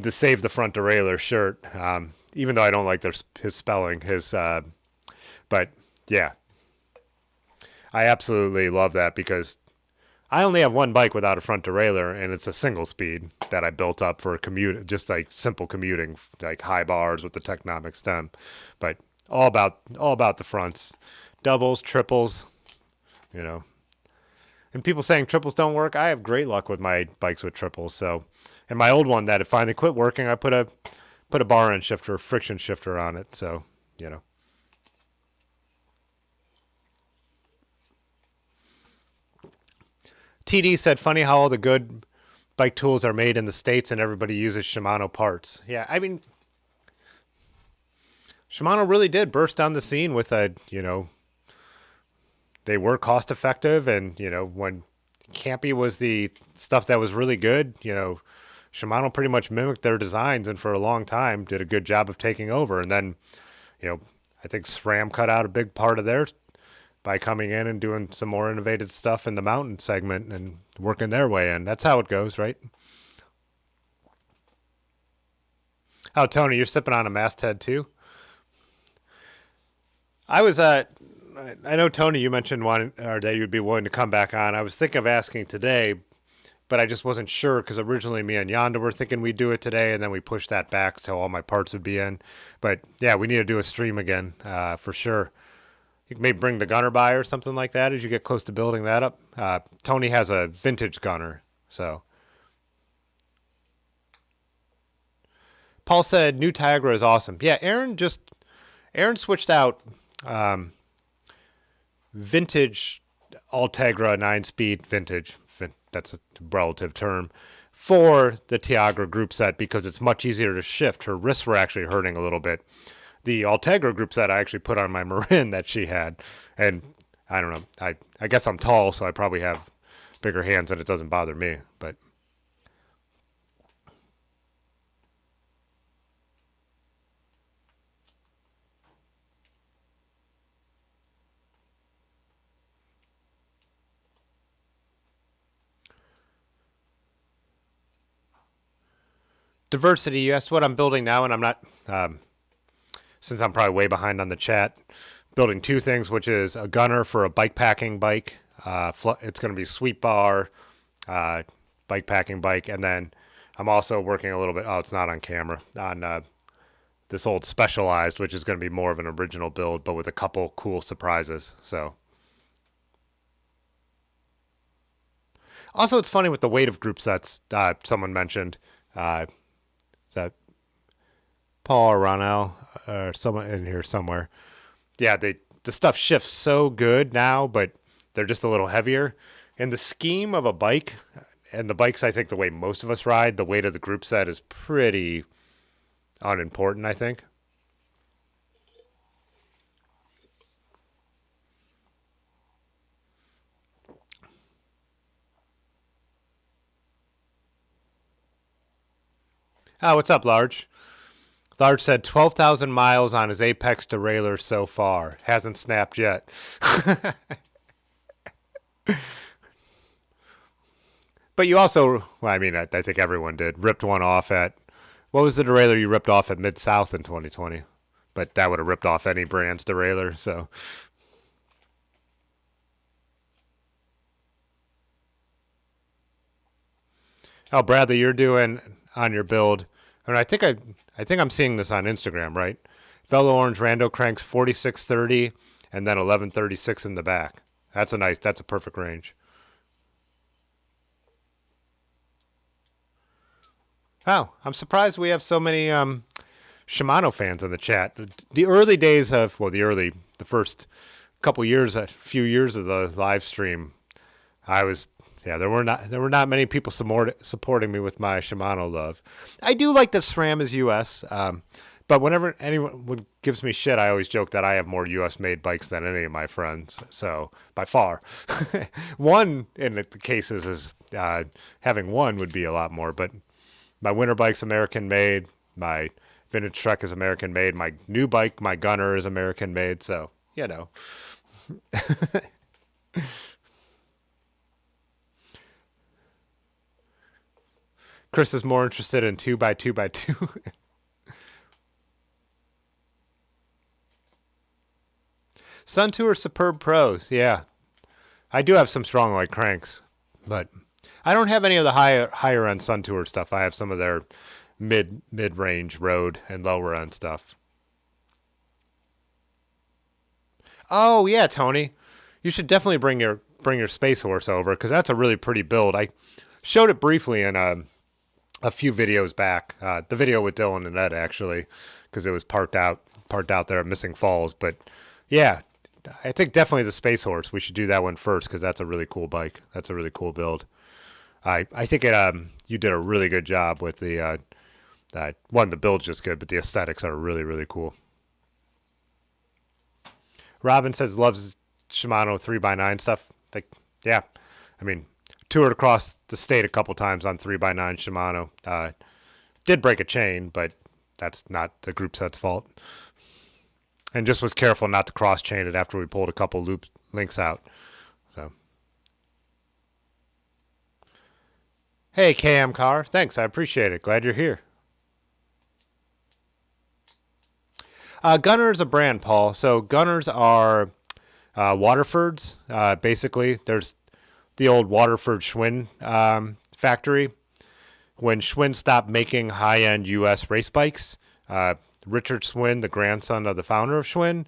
save the front derailleur shirt. Even though I don't like his spelling, but yeah, I absolutely love that because I only have one bike without a front derailleur, and it's a single speed that I built up for commute, just like simple commuting, like high bars with the Technomic stem. But all about the fronts, doubles, triples, you know. And people saying triples don't work. I have great luck with my bikes with triples. So, and my old one that had finally quit working, I put a bar end shifter, friction shifter on it. So, you know. TD said, funny how all the good bike tools are made in the States and everybody uses Shimano parts. Yeah, I mean, Shimano really did burst on the scene with they were cost effective. And, when Campy was the stuff that was really good, Shimano pretty much mimicked their designs and for a long time did a good job of taking over. And then, I think SRAM cut out a big part of theirs by coming in and doing some more innovative stuff in the mountain segment and working their way in. That's how it goes, right? Oh, Tony, you're sipping on a masthead too? I was I know Tony, you mentioned one or that you'd be willing to come back on. I was thinking of asking today, but I just wasn't sure because originally me and Yonda were thinking we'd do it today, and then we pushed that back till all my parts would be in. But yeah, we need to do a stream again for sure. You can maybe bring the gunner by or something like that as you get close to building that up. Tony has a vintage gunner, so. Paul said new Tiagra is awesome. Yeah, Aaron switched out vintage Altegra 9-speed vintage. That's a relative term for the Tiagra group set because it's much easier to shift. Her wrists were actually hurting a little bit. The Altegra group set I actually put on my Marin that she had, and I don't know. I guess I'm tall, so I probably have bigger hands and it doesn't bother me. But diversity, you asked what I'm building now, and I'm not. Since I'm probably way behind on the chat, building two things, which is a gunner for a bike packing bike. It's going to be sweep bar, bike packing bike, and then I'm also working a little bit. Oh, it's not on camera on this old Specialized, which is going to be more of an original build, but with a couple cool surprises. So, also it's funny with the weight of group sets. Someone mentioned is that Paul or Ronell or someone in here somewhere. Yeah, the stuff shifts so good now, but they're just a little heavier. In the scheme of a bike, and the bikes I think the way most of us ride, the weight of the group set is pretty unimportant, I think. Oh, what's up, Large? Large said 12,000 miles on his Apex derailleur so far. Hasn't snapped yet. But you also, well, I mean, I think everyone did, ripped one off at, what was the derailleur you ripped off at Mid-South in 2020? But that would have ripped off any brand's derailleur, so. Oh, Bradley, you're doing on your build. I mean, I think I'm seeing this on Instagram, right? Velo Orange Rando cranks 4630 and then 1136 in the back. That's a perfect range. Wow, I'm surprised we have so many Shimano fans in the chat. The early days of, well, the first couple years, a few years of the live stream, I was, yeah, there were not many people supporting me with my Shimano love. I do like the SRAM as US, but whenever anyone gives me shit, I always joke that I have more US made bikes than any of my friends. So by far, one in the cases is having one would be a lot more, but my winter bike's American made. My vintage truck is American made. My new bike, my Gunner, is American made. So, you know. Chris is more interested in 2x2x2. Sun Tour Superb Pros. Yeah. I do have some strong light cranks, but I don't have any of the higher end Sun Tour stuff. I have some of their mid range road and lower end stuff. Oh yeah, Tony, you should definitely bring your Space Horse over because that's a really pretty build. I showed it briefly in a few videos back. The video with Dylan and Ed actually, because it was parked out there at Missing Falls. But yeah, I think definitely the Space Horse. We should do that one first because that's a really cool bike. That's a really cool build. I think you did a really good job with the one, the build's just good, but the aesthetics are really really cool. Robin says loves Shimano 3x9 stuff. Like, yeah, I mean, toured across the state a couple times on 3x9 Shimano. Did break a chain, but that's not the group set's fault. And just was careful not to cross chain it after we pulled a couple links out. So, hey KM Car, thanks, I appreciate it. Glad you're here. Gunner is a brand, Paul. So Gunners are Waterfords. Basically, there's the old Waterford Schwinn factory. When Schwinn stopped making high-end U.S. race bikes, Richard Schwinn, the grandson of the founder of Schwinn,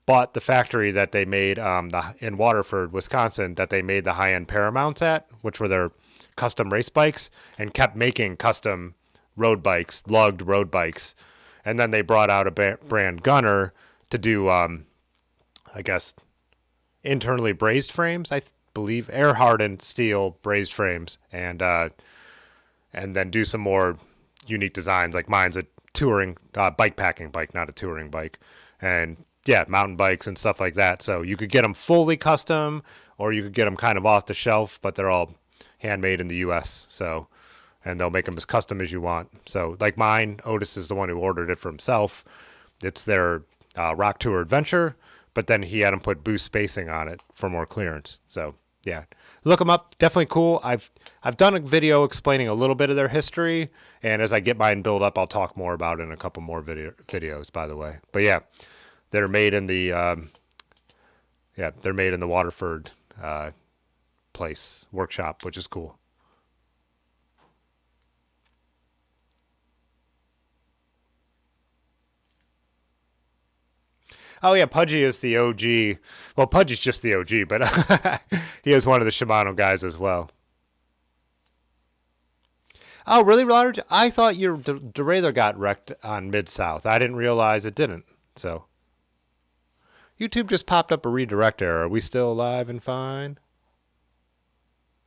bought the factory that they made in Waterford, Wisconsin, that they made the high-end Paramounts at, which were their custom race bikes, and kept making custom road bikes, lugged road bikes. And then they brought out a brand Gunner to do, I guess, internally brazed frames. I believe air hardened steel brazed frames, and then do some more unique designs. Like mine's a touring bike packing bike, not a touring bike, and yeah, mountain bikes and stuff like that. So you could get them fully custom, or you could get them kind of off the shelf, but they're all handmade in the U.S. So. And they'll make them as custom as you want. So, like mine, Otis is the one who ordered it for himself. It's their Rock Tour Adventure, but then he had them put boost spacing on it for more clearance. So, yeah, look them up. Definitely cool. I've done a video explaining a little bit of their history, and as I get mine built up, I'll talk more about it in a couple more videos. By the way, but yeah, they're made in the they're made in the Waterford place workshop, which is cool. Oh yeah, Pudgy is the OG. Well, Pudgy's just the OG, but he is one of the Shimano guys as well. Oh, really large? I thought your derailleur got wrecked on Mid South. I didn't realize it didn't. So YouTube just popped up a redirect error. Are we still alive and fine?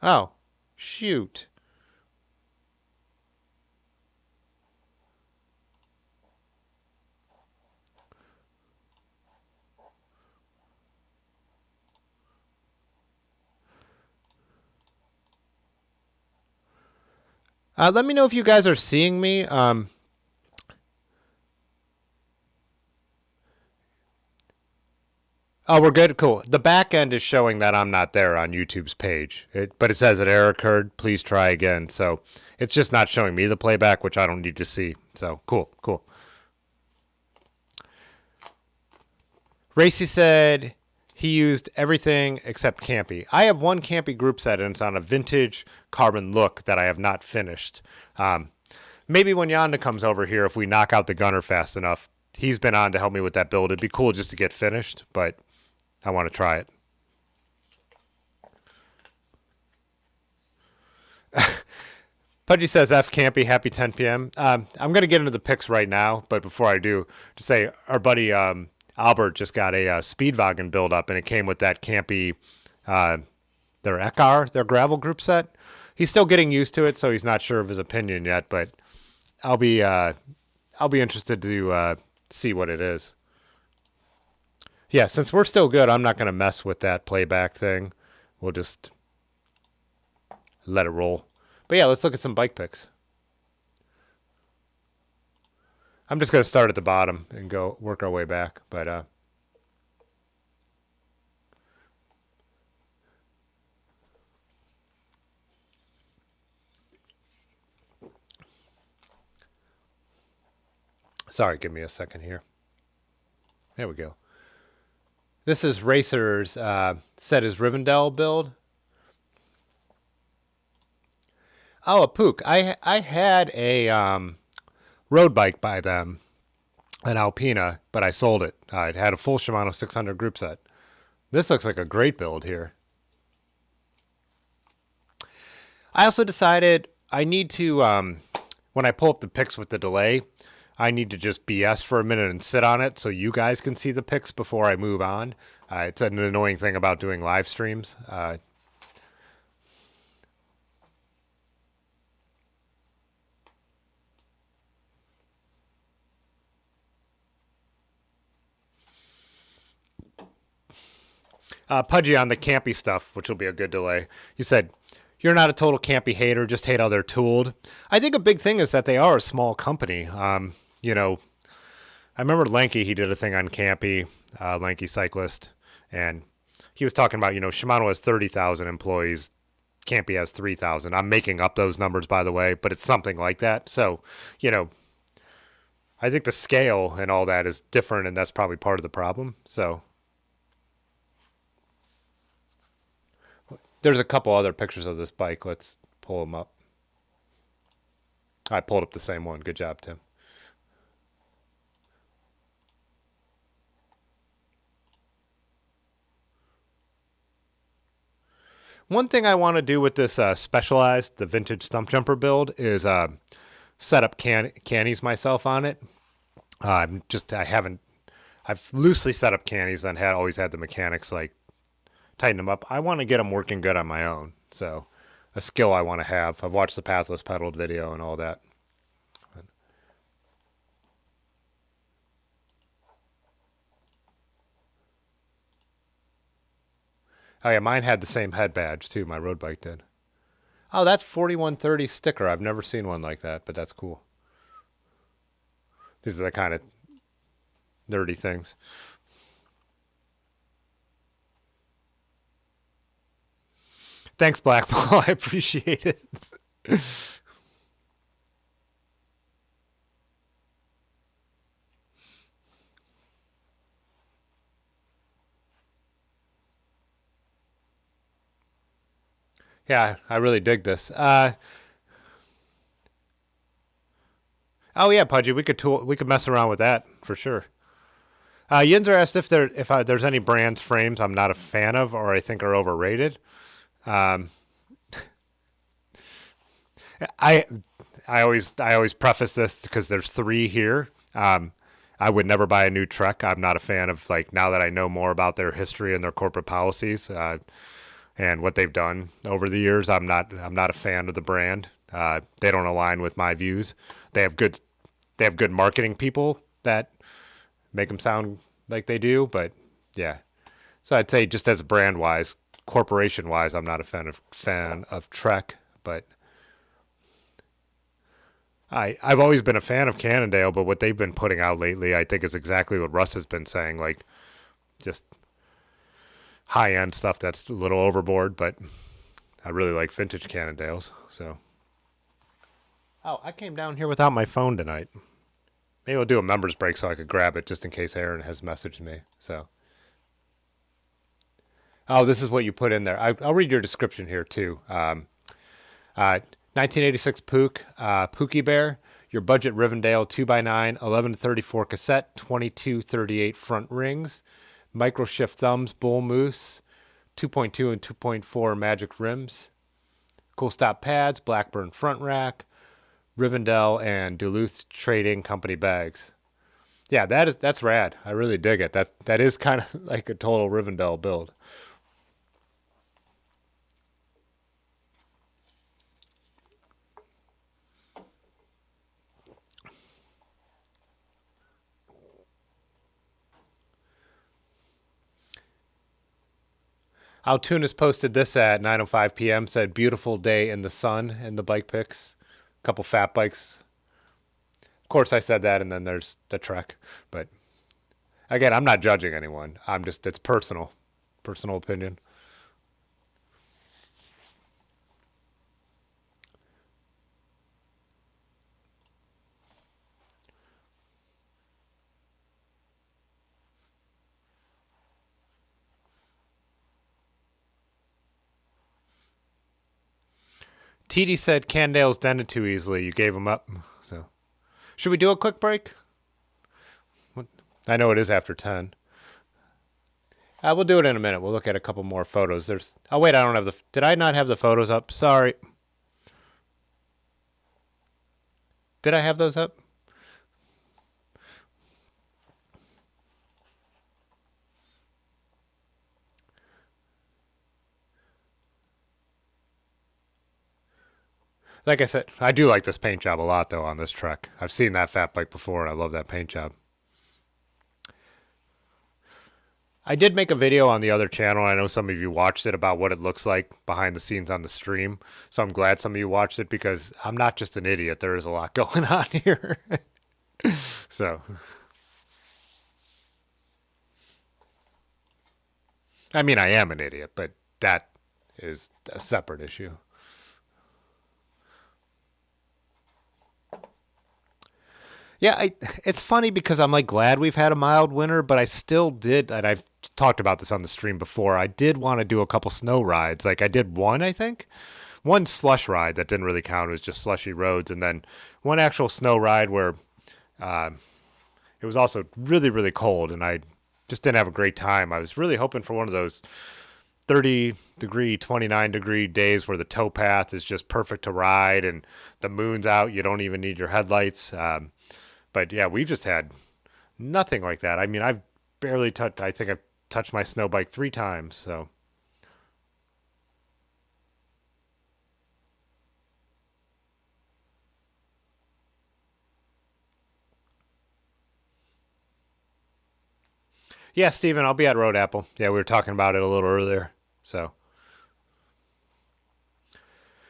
Oh, shoot. Let me know if you guys are seeing me. Oh, we're good. Cool. The back end is showing that I'm not there on YouTube's page, but it says an error occurred. Please try again. So it's just not showing me the playback, which I don't need to see. So cool, cool. Racy said he used everything except Campy. I have one Campy group set, and it's on a vintage carbon look that I have not finished. Maybe when Yonda comes over here, if we knock out the Gunner fast enough, he's been on to help me with that build. It'd be cool just to get finished, but I want to try it. Pudgy says F Campy, happy 10 p.m. I'm going to get into the picks right now, but before I do, to say our buddy Albert just got a Speedwagon build up, and it came with that Campy, their Ekar, their gravel group set. He's still getting used to it, so he's not sure of his opinion yet, but I'll be interested to see what it is. Yeah, since we're still good, I'm not going to mess with that playback thing. We'll just let it roll. But yeah, let's look at some bike picks. I'm just going to start at the bottom and go work our way back. But sorry, give me a second here. There we go. This is Racer's set his Rivendell build. Oh, a Pook. I had a road bike by them, an Alpina, but I sold it. It had a full Shimano 600 group set. This looks like a great build here. I also decided I need to, when I pull up the pics with the delay, I need to just BS for a minute and sit on it so you guys can see the pics before I move on. It's an annoying thing about doing live streams. Pudgy on the campy stuff, which will be a good delay. You said, you're not a total campy hater, just hate how they're tooled. I think a big thing is that they are a small company. You know, I remember Lanky, he did a thing on Campy, Lanky Cyclist, and he was talking about, you know, Shimano has 30,000 employees, Campy has 3,000. I'm making up those numbers, by the way, but it's something like that. So, you know, I think the scale and all that is different, and that's probably part of the problem. So there's a couple other pictures of this bike. Let's pull them up. I pulled up the same one. Good job, Tim. One thing I want to do with this Specialized, the vintage stump jumper build, is set up cannies myself on it. I've loosely set up cannies, then always had the mechanics like tighten them up. I want to get them working good on my own. So a skill I want to have. I've watched the Pathless Pedaled video and all that. Oh yeah, mine had the same head badge too. My road bike did. Oh, that's 4130 sticker. I've never seen one like that, but that's cool. These are the kind of nerdy things. Thanks, Blackball. I appreciate it. Yeah, I really dig this. Oh yeah, Pudgy, we could mess around with that for sure. Yinzer asked if there's any brands frames I'm not a fan of or I think are overrated. I I always preface this because there's three here. I would never buy a new Trek. I'm not a fan of, like, now that I know more about their history and their corporate policies and what they've done over the years. I'm not a fan of the brand. They don't align with my views. They have good marketing people that make them sound like they do, but yeah. So I'd say just as brand wise, corporation wise, I'm not a fan of Trek, but I've always been a fan of Cannondale, but what they've been putting out lately, I think, is exactly what Russ has been saying, like just high end stuff that's a little overboard, but I really like vintage Cannondales. So, oh, I came down here without my phone tonight. Maybe I'll do a members break so I could grab it just in case Aaron has messaged me. So, oh, this is what you put in there. I'll read your description here too. 1986 Pook, Pookie Bear, your budget Rivendell 2x9, 11 to 34 cassette, 22 38 front rings, micro shift thumbs, bull moose, 2.2 and 2.4 magic rims, Cool Stop pads, Blackburn front rack, Rivendell, and Duluth Trading Company bags. Yeah, that's rad. I really dig it. That is kind of like a total Rivendell build. Altunis posted this at 9:05 p.m. Said beautiful day in the sun in the bike pics. A couple fat bikes. Of course, I said that, and then there's the trek. But again, I'm not judging anyone. It's personal opinion. TD said Cannondale's dented too easily. You gave him up. So, should we do a quick break? I know it is after 10. We'll do it in a minute. We'll look at a couple more photos. Oh wait, I don't have the. Did I not have the photos up? Sorry. Did I have those up? Like I said, I do like this paint job a lot, though, on this Trek. I've seen that fat bike before, and I love that paint job. I did make a video on the other channel. I know some of you watched it about what it looks like behind the scenes on the stream. So I'm glad some of you watched it because I'm not just an idiot. There is a lot going on here. So, I mean, I am an idiot, but that is a separate issue. Yeah, it's funny because I'm like glad we've had a mild winter, but I still did, and I've talked about this on the stream before. I did want to do a couple snow rides. Like I did one, I think, one slush ride that didn't really count. It was just slushy roads, and then one actual snow ride where uh, it was also really, really cold, and I just didn't have a great time. I was really hoping for one of those 30-degree, 29-degree days where the towpath is just perfect to ride, and the moon's out. You don't even need your headlights. But yeah, we've just had nothing like that. I mean, I've barely touched, I think I've touched my snow bike 3 times. So, yeah, Steven, I'll be at Road Apple. Yeah, we were talking about it a little earlier. So,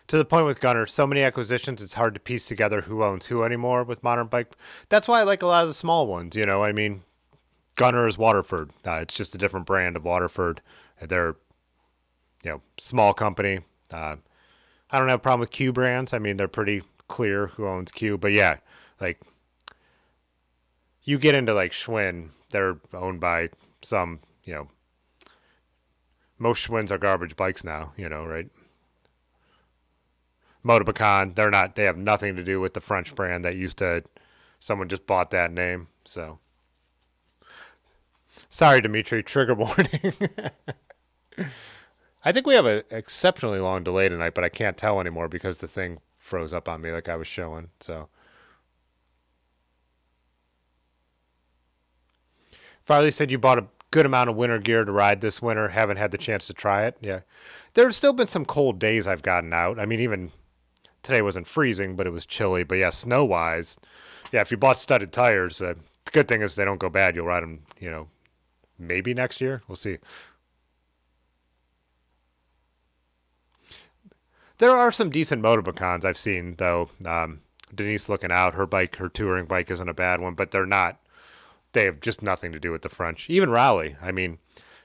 to the point with Gunner, so many acquisitions, it's hard to piece together who owns who anymore with modern bike. That's why I like a lot of the small ones. I mean, Gunner is Waterford. It's just a different brand of Waterford. They're, small company. I don't have a problem with Q brands. I mean, they're pretty clear who owns Q. But yeah, like you get into like Schwinn, they're owned by some, most Schwinns are garbage bikes now, right? Motobacan, they're not, they have nothing to do with the French brand that used to, someone just bought that name. So sorry, Dimitri, trigger warning. I think we have an exceptionally long delay tonight, but I can't tell anymore because the thing froze up on me like I was showing. So Farley said you bought a good amount of winter gear to ride this winter. Haven't had the chance to try it. Yeah. There's still been some cold days I've gotten out. I mean, even today wasn't freezing, but it was chilly. But yeah, snow wise, yeah, if you bought studded tires, the good thing is they don't go bad. You'll ride them, maybe next year. We'll see. There are some decent Motobacons I've seen, though. Denise looking out, her touring bike isn't a bad one, but they're not. They have just nothing to do with the French. Even Raleigh. I mean,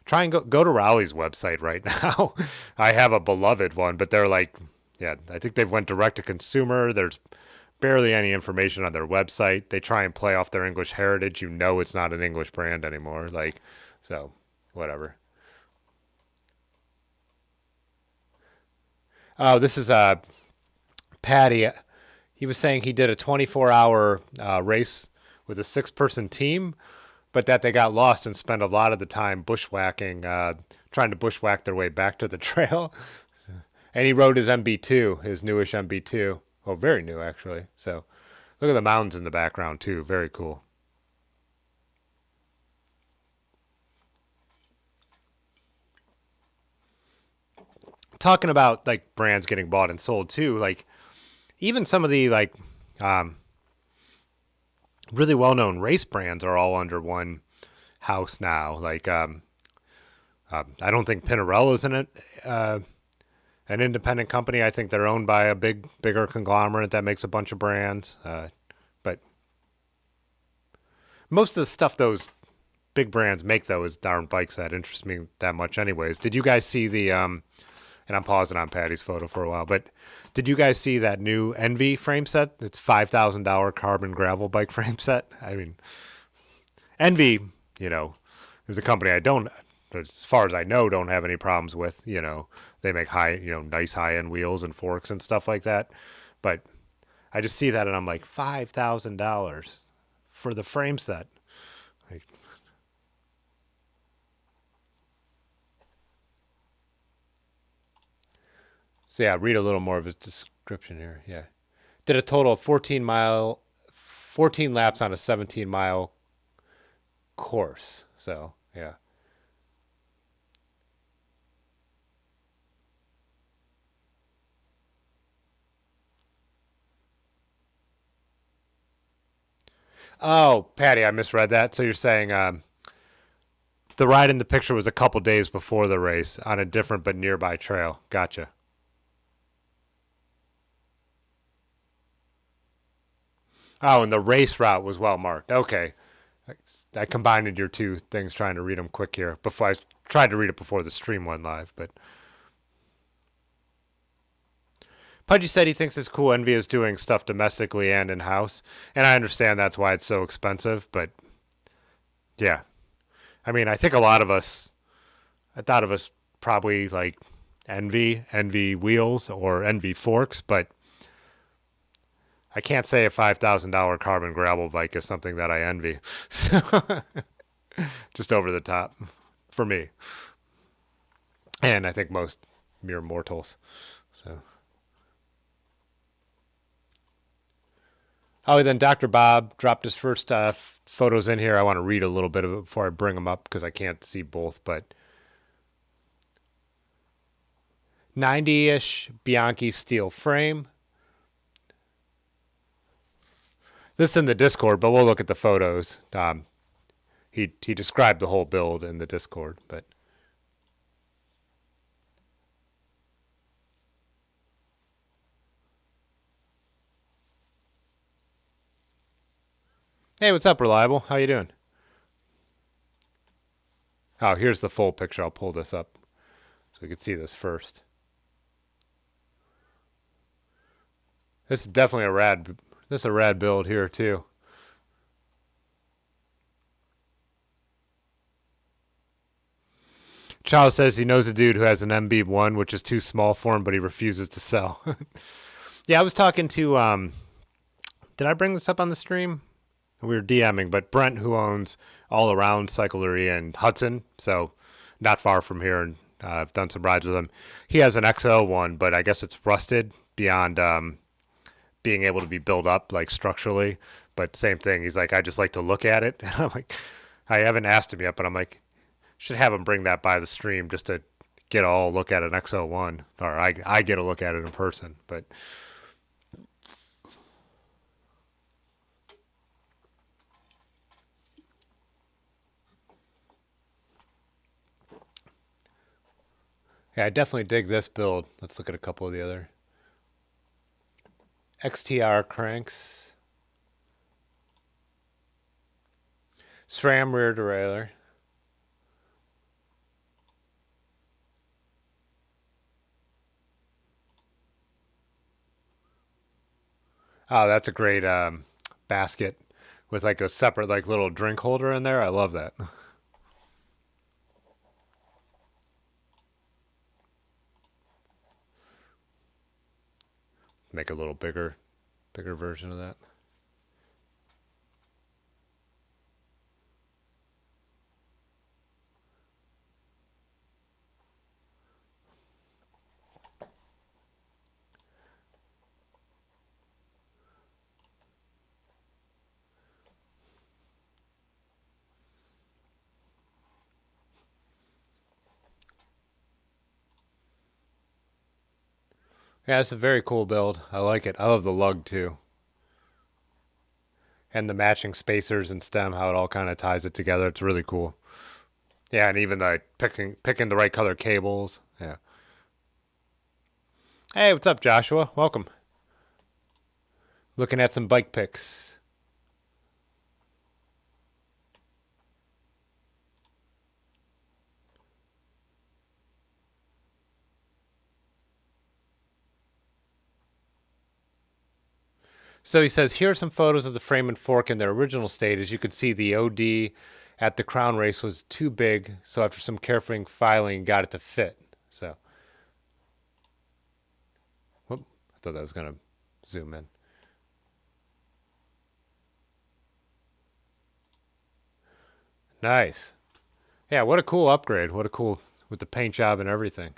try and go to Raleigh's website right now. I have a beloved one, but they're like, yeah, I think they've went direct to consumer. There's barely any information on their website. They try and play off their English heritage. It's not an English brand anymore. Like, so whatever. Oh, this is Patty. He was saying he did a 24-hour race with a 6-person team, but that they got lost and spent a lot of the time bushwhacking, trying to bushwhack their way back to the trail. And he rode his MB2, his newish MB2. Oh, very new actually. So look at the mountains in the background too. Very cool. Talking about like brands getting bought and sold too, like even some of the like um, really well-known race brands are all under one house now. Like I don't think Pinarello's in it. An independent company. I think they're owned by a bigger conglomerate that makes a bunch of brands. But most of the stuff those big brands make, though, is darn bikes that interest me that much, anyways. Did you guys see the? And I'm pausing on Patty's photo for a while, but did you guys see that new Envy frame set? It's $5,000 carbon gravel bike frame set. I mean, Envy, is a company I don't, as far as I know, don't have any problems with. They make nice high end wheels and forks and stuff like that. But I just see that and I'm like, $5,000 for the frame set. Like, so yeah, read a little more of his description here. Yeah, did a total of 14 laps on a 17-mile course. So yeah. Oh, Patty, I misread that. So you're saying the ride in the picture was a couple days before the race on a different but nearby trail. Gotcha. Oh, and the race route was well marked. Okay. I combined your two things trying to read them quick here. Before I tried to read it before the stream went live, but Pudgy said he thinks it's cool Envy is doing stuff domestically and in house, and I understand that's why it's so expensive. But yeah, I mean, I think a lot of us, I thought of us probably like Envy wheels or Envy forks, but I can't say a $5,000 carbon gravel bike is something that I envy. Just over the top for me, and I think most mere mortals. So. Oh, then Dr. Bob dropped his first photos in here. I want to read a little bit of it before I bring them up because I can't see both. But 90-ish Bianchi steel frame. This is in the Discord, but we'll look at the photos. He described the whole build in the Discord, but hey, what's up, Reliable? How you doing? Oh, here's the full picture. I'll pull this up so we can see this first. This is definitely a rad. This is a rad build here too. Charles says he knows a dude who has an MB1, which is too small for him, but he refuses to sell. Yeah, I was talking to. Did I bring this up on the stream? We were DMing, but Brent, who owns All Around Cyclery in Hudson, so not far from here, and I've done some rides with him. He has an XL1, but I guess it's rusted beyond being able to be built up like structurally. But same thing. He's like, I just like to look at it. And I'm like, I haven't asked him yet, but I'm like, should have him bring that by the stream just to get a look at an XL1, or I get a look at it in person. But yeah, I definitely dig this build. Let's look at a couple of the other XTR cranks. SRAM rear derailleur. Oh, that's a great basket with like a separate like little drink holder in there. I love that. Make a little bigger version of that. Yeah, it's a very cool build. I like it. I love the lug too. And the matching spacers and stem, how it all kind of ties it together. It's really cool. Yeah, and even like picking the right color cables. Yeah. Hey, what's up, Joshua? Welcome. Looking at some bike pics. So he says, here are some photos of the frame and fork in their original state. As you can see, the OD at the crown race was too big, so after some careful filing, got it to fit. So, whoop, I thought that was going to zoom in. Nice. Yeah, what a cool upgrade. What a cool, with the paint job and everything.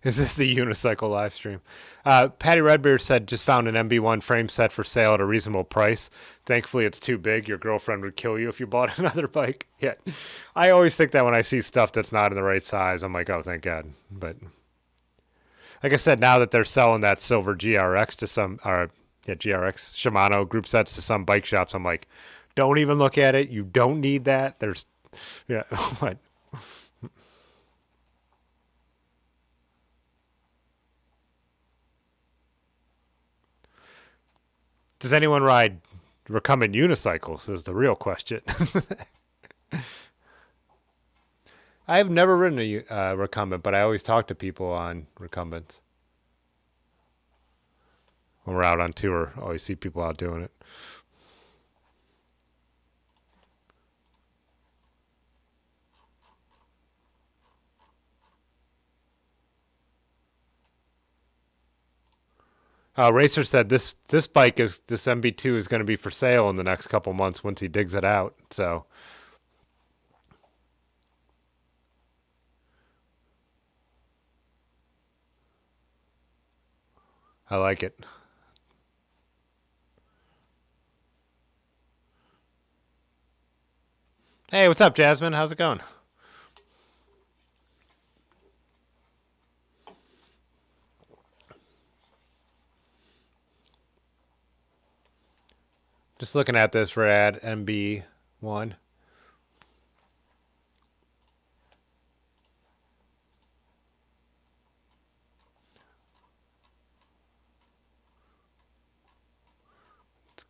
Is this the unicycle live stream? Patty Redbeard said, just found an MB1 frame set for sale at a reasonable price. Thankfully, it's too big. Your girlfriend would kill you if you bought another bike. Yeah. I always think that when I see stuff that's not in the right size, I'm like, oh, thank God. But like I said, now that they're selling that silver GRX to some, or yeah, GRX Shimano group sets to some bike shops, I'm like, don't even look at it. You don't need that. There's, yeah, what? Does anyone ride recumbent unicycles? Is the real question. I've never ridden a recumbent, but I always talk to people on recumbents. When we're out on tour, I always see people out doing it. Racer said this bike is this MB2 is going to be for sale in the next couple months once he digs it out. So I like it. Hey, what's up, Jasmine? How's it going? Just looking at this rad MB1. Let's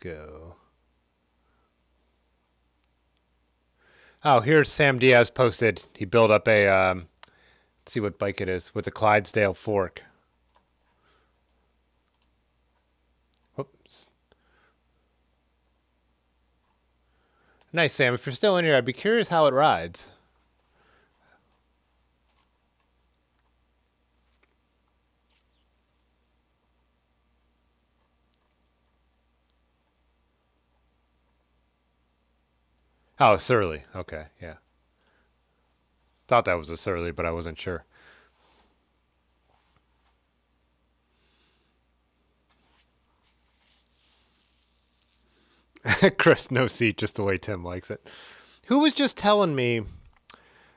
go. Oh, here's Sam Diaz posted. He built up a, let's see what bike it is, with a Clydesdale fork. Whoops. Nice, Sam. If you're still in here, I'd be curious how it rides. Oh, Surly. Okay, yeah. Thought that was a Surly, but I wasn't sure. Chris, no seat, just the way Tim likes it. Who was just telling me?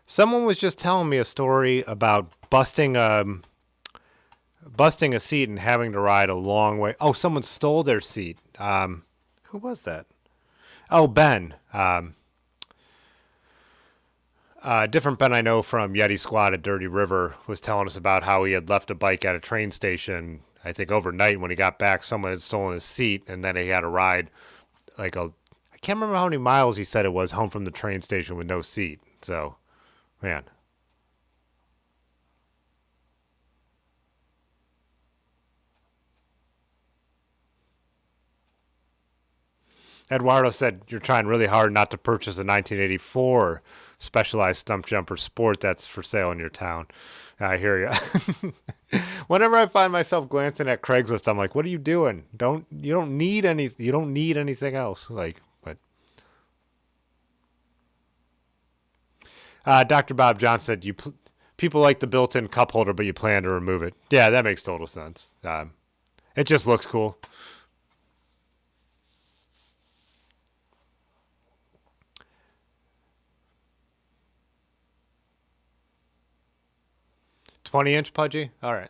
Someone was just telling me a story about busting a seat and having to ride a long way. Oh, someone stole their seat. Who was that? Oh, Ben. Different Ben I know from Yeti Squad at Dirty River was telling us about how he had left a bike at a train station. I think overnight when he got back, someone had stolen his seat, and then he had to ride like a. I can't remember how many miles he said it was home from the train station with no seat. So, man. Eduardo said you're trying really hard not to purchase a 1984 Specialized Stump Jumper Sport that's for sale in your town. I hear you. Whenever I find myself glancing at Craigslist, I'm like, "What are you doing? You don't need any. You don't need anything else." Like, but Dr. Bob Johnson said people like the built-in cup holder, but you plan to remove it. Yeah, that makes total sense. It just looks cool. 20-inch Pudgy? All right.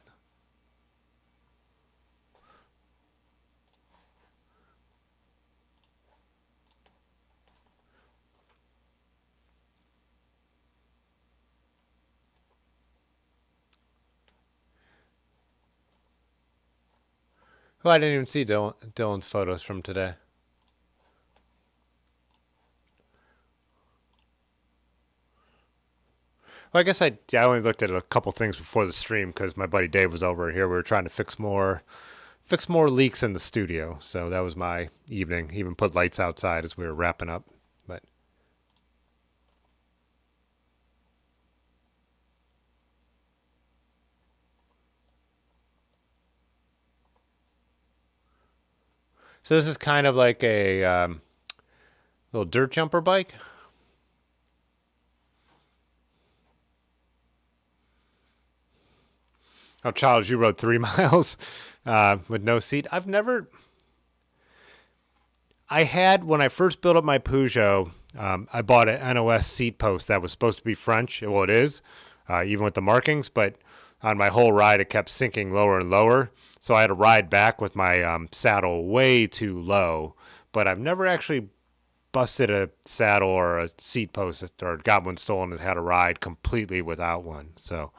Oh, I didn't even see Dylan's photos from today. Well, I guess I only looked at a couple things before the stream because my buddy Dave was over here. We were trying to fix more leaks in the studio. So that was my evening. Even put lights outside as we were wrapping up. But so this is kind of like a little dirt jumper bike. Oh, Charles, you rode 3 miles with no seat. I had, when I first built up my Peugeot, I bought an NOS seat post that was supposed to be French. Well, it is, even with the markings, but on my whole ride, it kept sinking lower and lower. So I had to ride back with my saddle way too low. But I've never actually busted a saddle or a seat post or got one stolen and had a ride completely without one. So.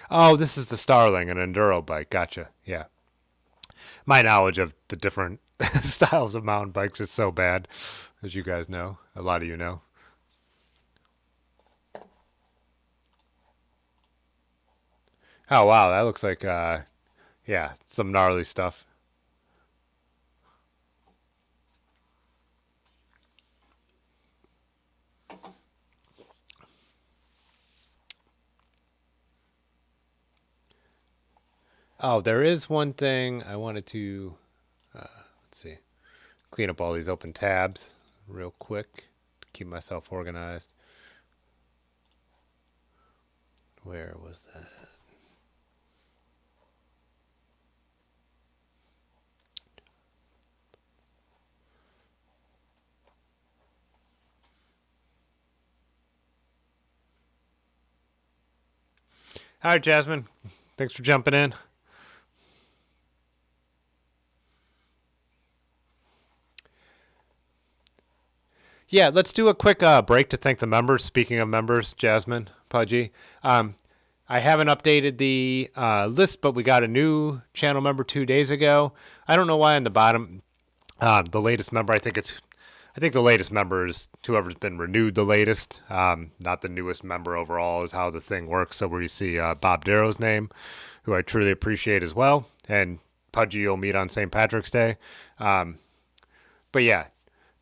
Oh, this is the Starling, an enduro bike. Gotcha. Yeah. My knowledge of the different styles of mountain bikes is so bad, as you guys know. A lot of you know. Oh, wow. That looks like, yeah, some gnarly stuff. Oh, there is one thing I wanted to, let's see, clean up all these open tabs real quick to keep myself organized. Where was that? All right, Jasmine. Thanks for jumping in. Yeah, let's do a quick break to thank the members. Speaking of members, Jasmine, Pudgy. I haven't updated the list, but we got a new channel member 2 days ago. I don't know why on the bottom, the latest member, I think the latest member is whoever's been renewed the latest. Not the newest member overall is how the thing works. So where you see Bob Darrow's name, who I truly appreciate as well. And Pudgy you'll meet on St. Patrick's Day. But yeah,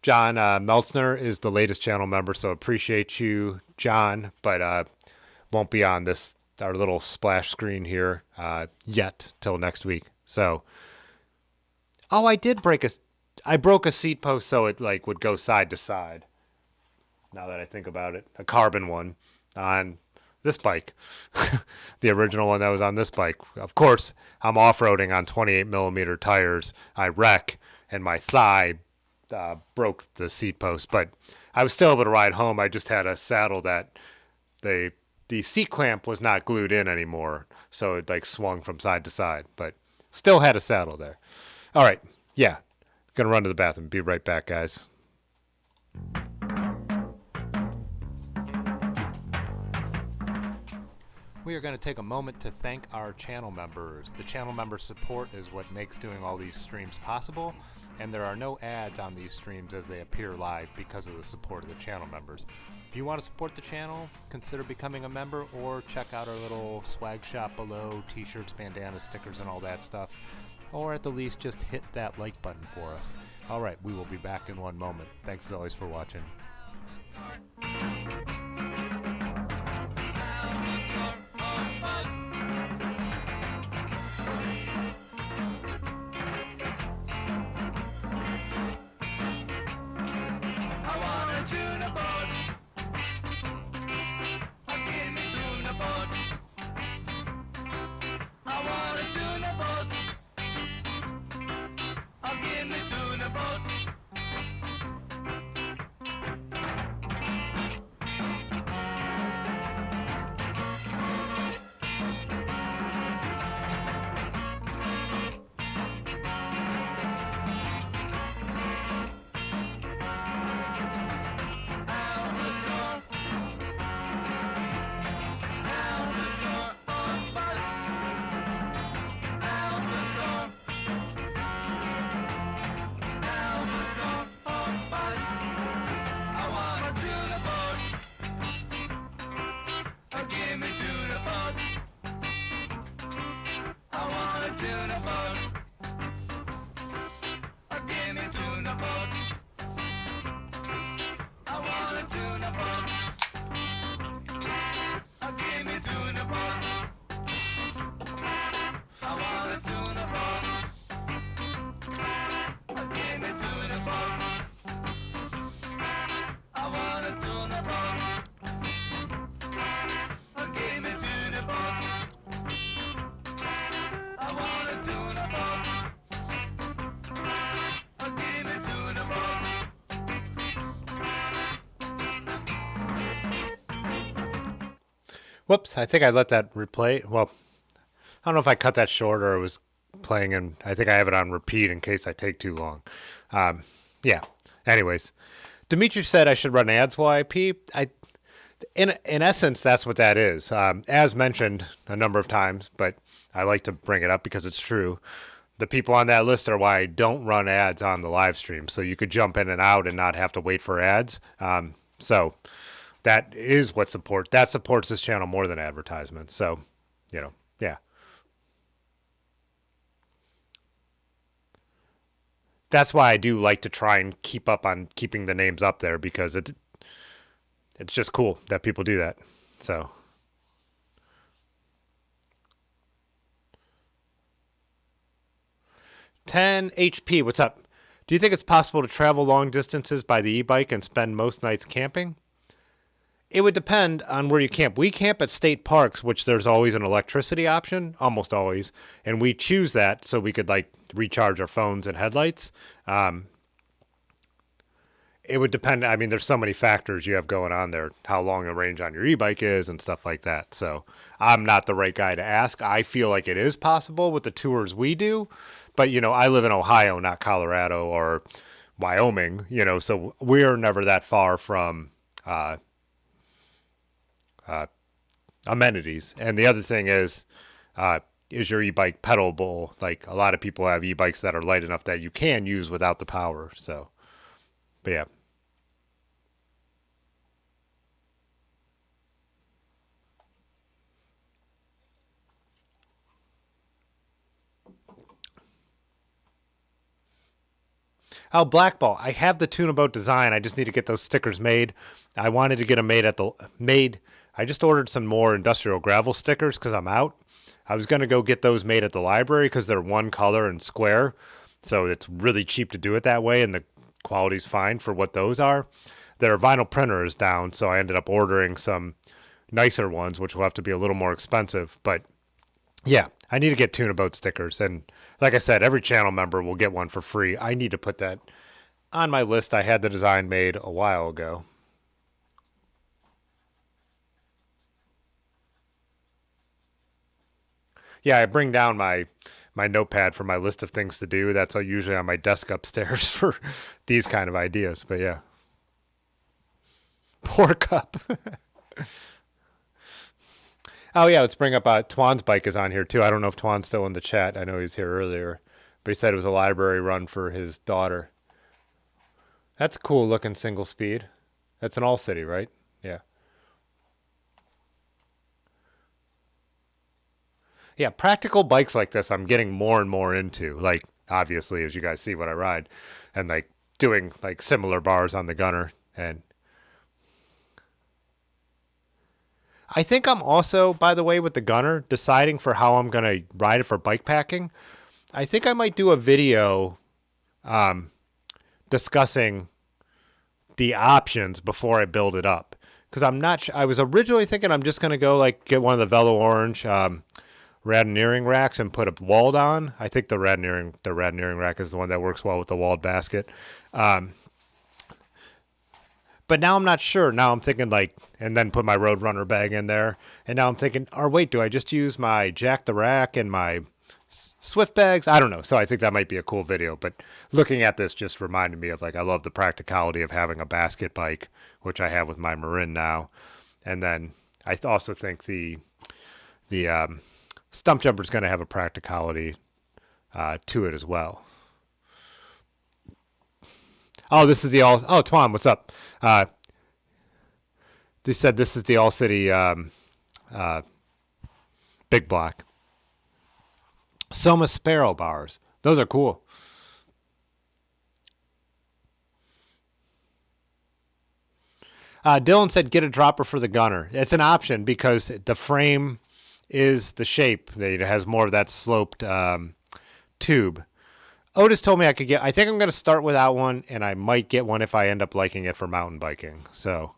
John Meltzner is the latest channel member, so appreciate you, John, but won't be on our little splash screen here yet till next week. So, oh, I broke a seat post so it like would go side to side. Now that I think about it, a carbon one on this bike, the original one that was on this bike. Of course, I'm off-roading on 28 millimeter tires. I wreck and my thigh broke the seat post, but I was still able to ride home. I just had a saddle that the seat clamp was not glued in anymore, so it like swung from side to side, but still had a saddle there. All right, yeah, gonna run to the bathroom. Be right back, guys. We are going to take a moment to thank our channel members. The channel member support is what makes doing all these streams possible, and there are no ads on these streams as they appear live because of the support of the channel members. If you want to support the channel, consider becoming a member or check out our little swag shop below, t-shirts, bandanas, stickers, and all that stuff. Or at the least, just hit that like button for us. Alright, we will be back in one moment. Thanks as always for watching. Whoops, I think I let that replay. Well, I don't know if I cut that short or it was playing, and I think I have it on repeat in case I take too long. Yeah. Anyways, Dimitri said I should run ads while I pee. In essence, that's what that is. As mentioned a number of times, but I like to bring it up because it's true. The people on that list are why I don't run ads on the live stream. So you could jump in and out and not have to wait for ads. So that is what supports this channel more than advertisements. So, yeah. That's why I do like to try and keep up on keeping the names up there, because it's just cool that people do that. So 10 HP, what's up? Do you think it's possible to travel long distances by the e-bike and spend most nights camping? It would depend on where you camp. We camp at state parks, which there's always an electricity option, almost always, and we choose that so we could recharge our phones and headlights. It would depend. I mean, there's so many factors you have going on there, how long the range on your e-bike is and stuff like that. So I'm not the right guy to ask. I feel like it is possible with the tours we do, but I live in Ohio, not Colorado or Wyoming, so we're never that far from amenities. And the other thing is your e-bike pedalable? Like, a lot of people have e-bikes that are light enough that you can use without the power. So, but yeah. Oh, Blackball. I have the Tuna Boat design. I just need to get those stickers made. I wanted to get them made. I just ordered some more industrial gravel stickers because I'm out. I was going to go get those made at the library because they're one color and square. So it's really cheap to do it that way, and the quality's fine for what those are. Their vinyl printer is down, so I ended up ordering some nicer ones, which will have to be a little more expensive. But yeah, I need to get Tuna Boat stickers. And like I said, every channel member will get one for free. I need to put that on my list. I had the design made a while ago. Yeah, I bring down my notepad for my list of things to do. That's usually on my desk upstairs for these kind of ideas. But yeah. Poor Cup. Oh, yeah, let's bring up Twan's bike is on here, too. I don't know if Twan's still in the chat. I know he was here earlier. But he said it was a library run for his daughter. That's a cool looking single speed. That's an all city, right? Yeah. Yeah, practical bikes like this I'm getting more and more into. Like, obviously, as you guys see what I ride. And, doing, similar bars on the gunner. And I think I'm also, by the way, with the gunner, deciding for how I'm going to ride it for bike packing. I think I might do a video discussing the options before I build it up. Because I was originally thinking I'm just going to go get one of the Velo Orange rad-nearing racks and put a walled on. I think the rad-nearing rack is the one that works well with the walled basket. But now I'm not sure. Now I'm thinking and then put my Roadrunner bag in there. And now I'm thinking, wait, do I just use my Jack the Rack and my Swift bags? I don't know. So I think that might be a cool video. But looking at this just reminded me of I love the practicality of having a basket bike, which I have with my Marin now. And then I also think the Stump Jumper is going to have a practicality to it as well. Oh, this is the all. Oh, Twan, what's up? They said this is the all city big block. Soma Sparrow bars. Those are cool. Dylan said get a dropper for the gunner. It's an option because the frame is the shape. It has more of that sloped tube. Otis told me I could get. I think I'm going to start without one, and I might get one if I end up liking it for mountain biking. So,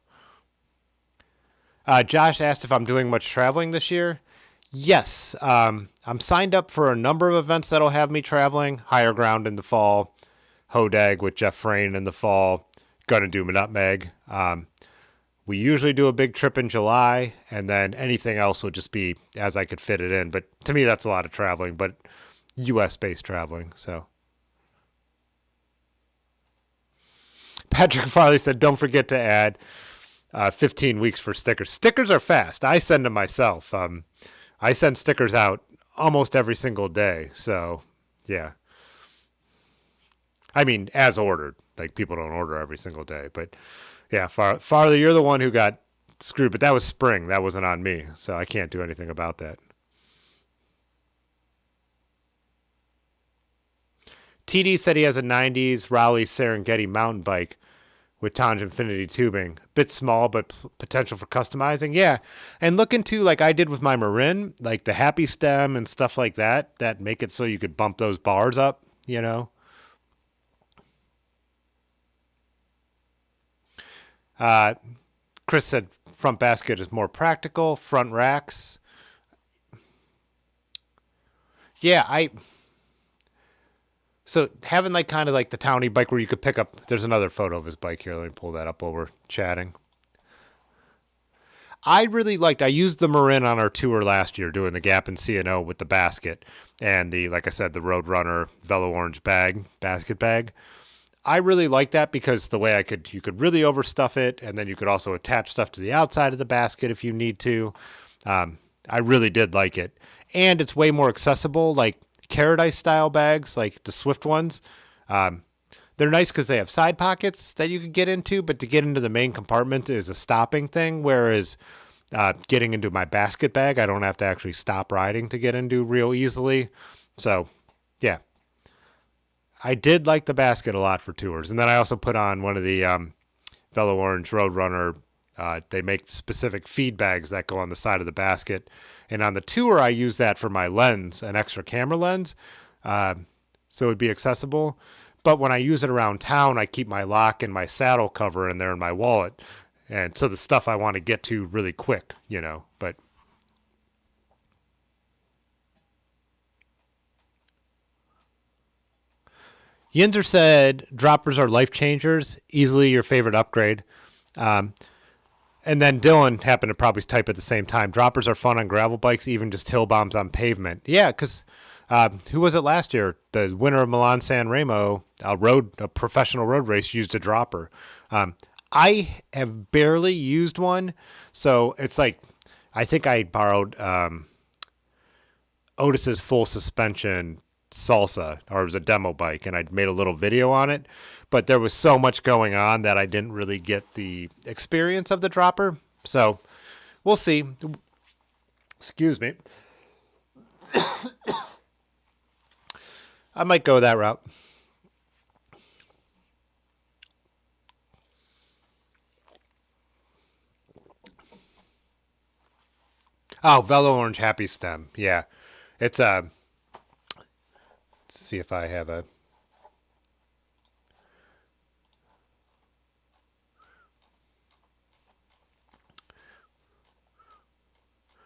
Josh asked if I'm doing much traveling this year. Yes, I'm signed up for a number of events that'll have me traveling. Higher Ground in the fall, Hodag with Jeff Frayne in the fall. Gonna do Nutmeg. We usually do a big trip in July, and then anything else will just be as I could fit it in. But to me, that's a lot of traveling, but U.S.-based traveling. So Patrick Farley said, don't forget to add 15 weeks for stickers. Stickers are fast. I send them myself. I send stickers out almost every single day. So, yeah. I mean, as ordered. Like, people don't order every single day. But, yeah, Farley, you're the one who got screwed. But that was spring. That wasn't on me. So I can't do anything about that. TD said he has a 90s Raleigh Serengeti mountain bike with Tange Infinity tubing. Bit small, but potential for customizing. Yeah. And look into, like I did with my Marin, like the Happy Stem and stuff like that, that make it so you could bump those bars up, you know? Chris said front basket is more practical. Front racks. Yeah, so having like kind of like the towny bike where you could pick up. There's another photo of his bike here. Let me pull that up while we're chatting. I really liked. I used the Marin on our tour last year, doing the Gap and C&O with the basket and the, like I said, the Roadrunner Velo Orange basket bag. I really like that because the way you could really overstuff it, and then you could also attach stuff to the outside of the basket if you need to. I really did like it, and it's way more accessible. Like Paradise style bags, like the Swift ones. They're nice because they have side pockets that you can get into, but to get into the main compartment is a stopping thing. Whereas getting into my basket bag, I don't have to actually stop riding to get into real easily. So, yeah, I did like the basket a lot for tours. And then I also put on one of the Velo Orange Roadrunner. They make specific feed bags that go on the side of the basket. And on the tour, I use that for my lens, an extra camera lens, so it would be accessible. But when I use it around town, I keep my lock and my saddle cover in there in my wallet. And so the stuff I want to get to really quick, you know. But Yinder said droppers are life changers, easily your favorite upgrade. Um, and then Dylan happened to probably type at the same time. Droppers are fun on gravel bikes, even just hill bombs on pavement. Yeah, because who was it last year? The winner of Milan San Remo, a professional road race, used a dropper. I have barely used one, so it's like I think I borrowed Otis's full suspension Salsa, or it was a demo bike, and I made a little video on it. But there was so much going on that I didn't really get the experience of the dropper. So we'll see. Excuse me. I might go that route. Oh, Velo Orange Happy Stem. Yeah. It's a. Let's see if I have a.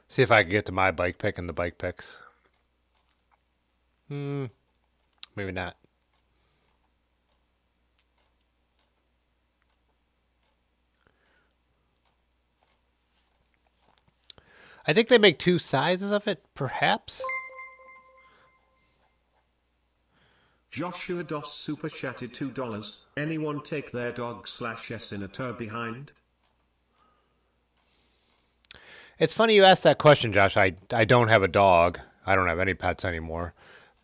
See if I can get to my bike pick and the bike picks. Maybe not. I think they make two sizes of it, perhaps. Joshua Doss super chatted $2. Anyone take their dog/s in a tour behind? It's funny you asked that question, Josh. I don't have a dog. I don't have any pets anymore.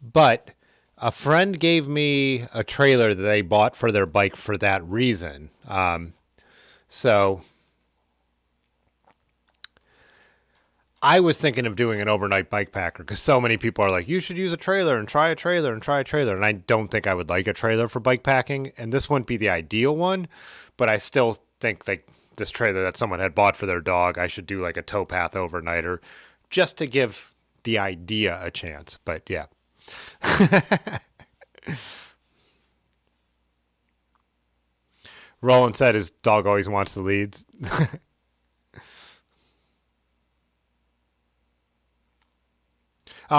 But a friend gave me a trailer that they bought for their bike for that reason. So I was thinking of doing an overnight bike packer because so many people are like, you should use a trailer and try a trailer and try a trailer. And I don't think I would like a trailer for bike packing. And this wouldn't be the ideal one, but I still think like this trailer that someone had bought for their dog, I should do like a towpath overnighter just to give the idea a chance. But yeah. Roland said his dog always wants the leads.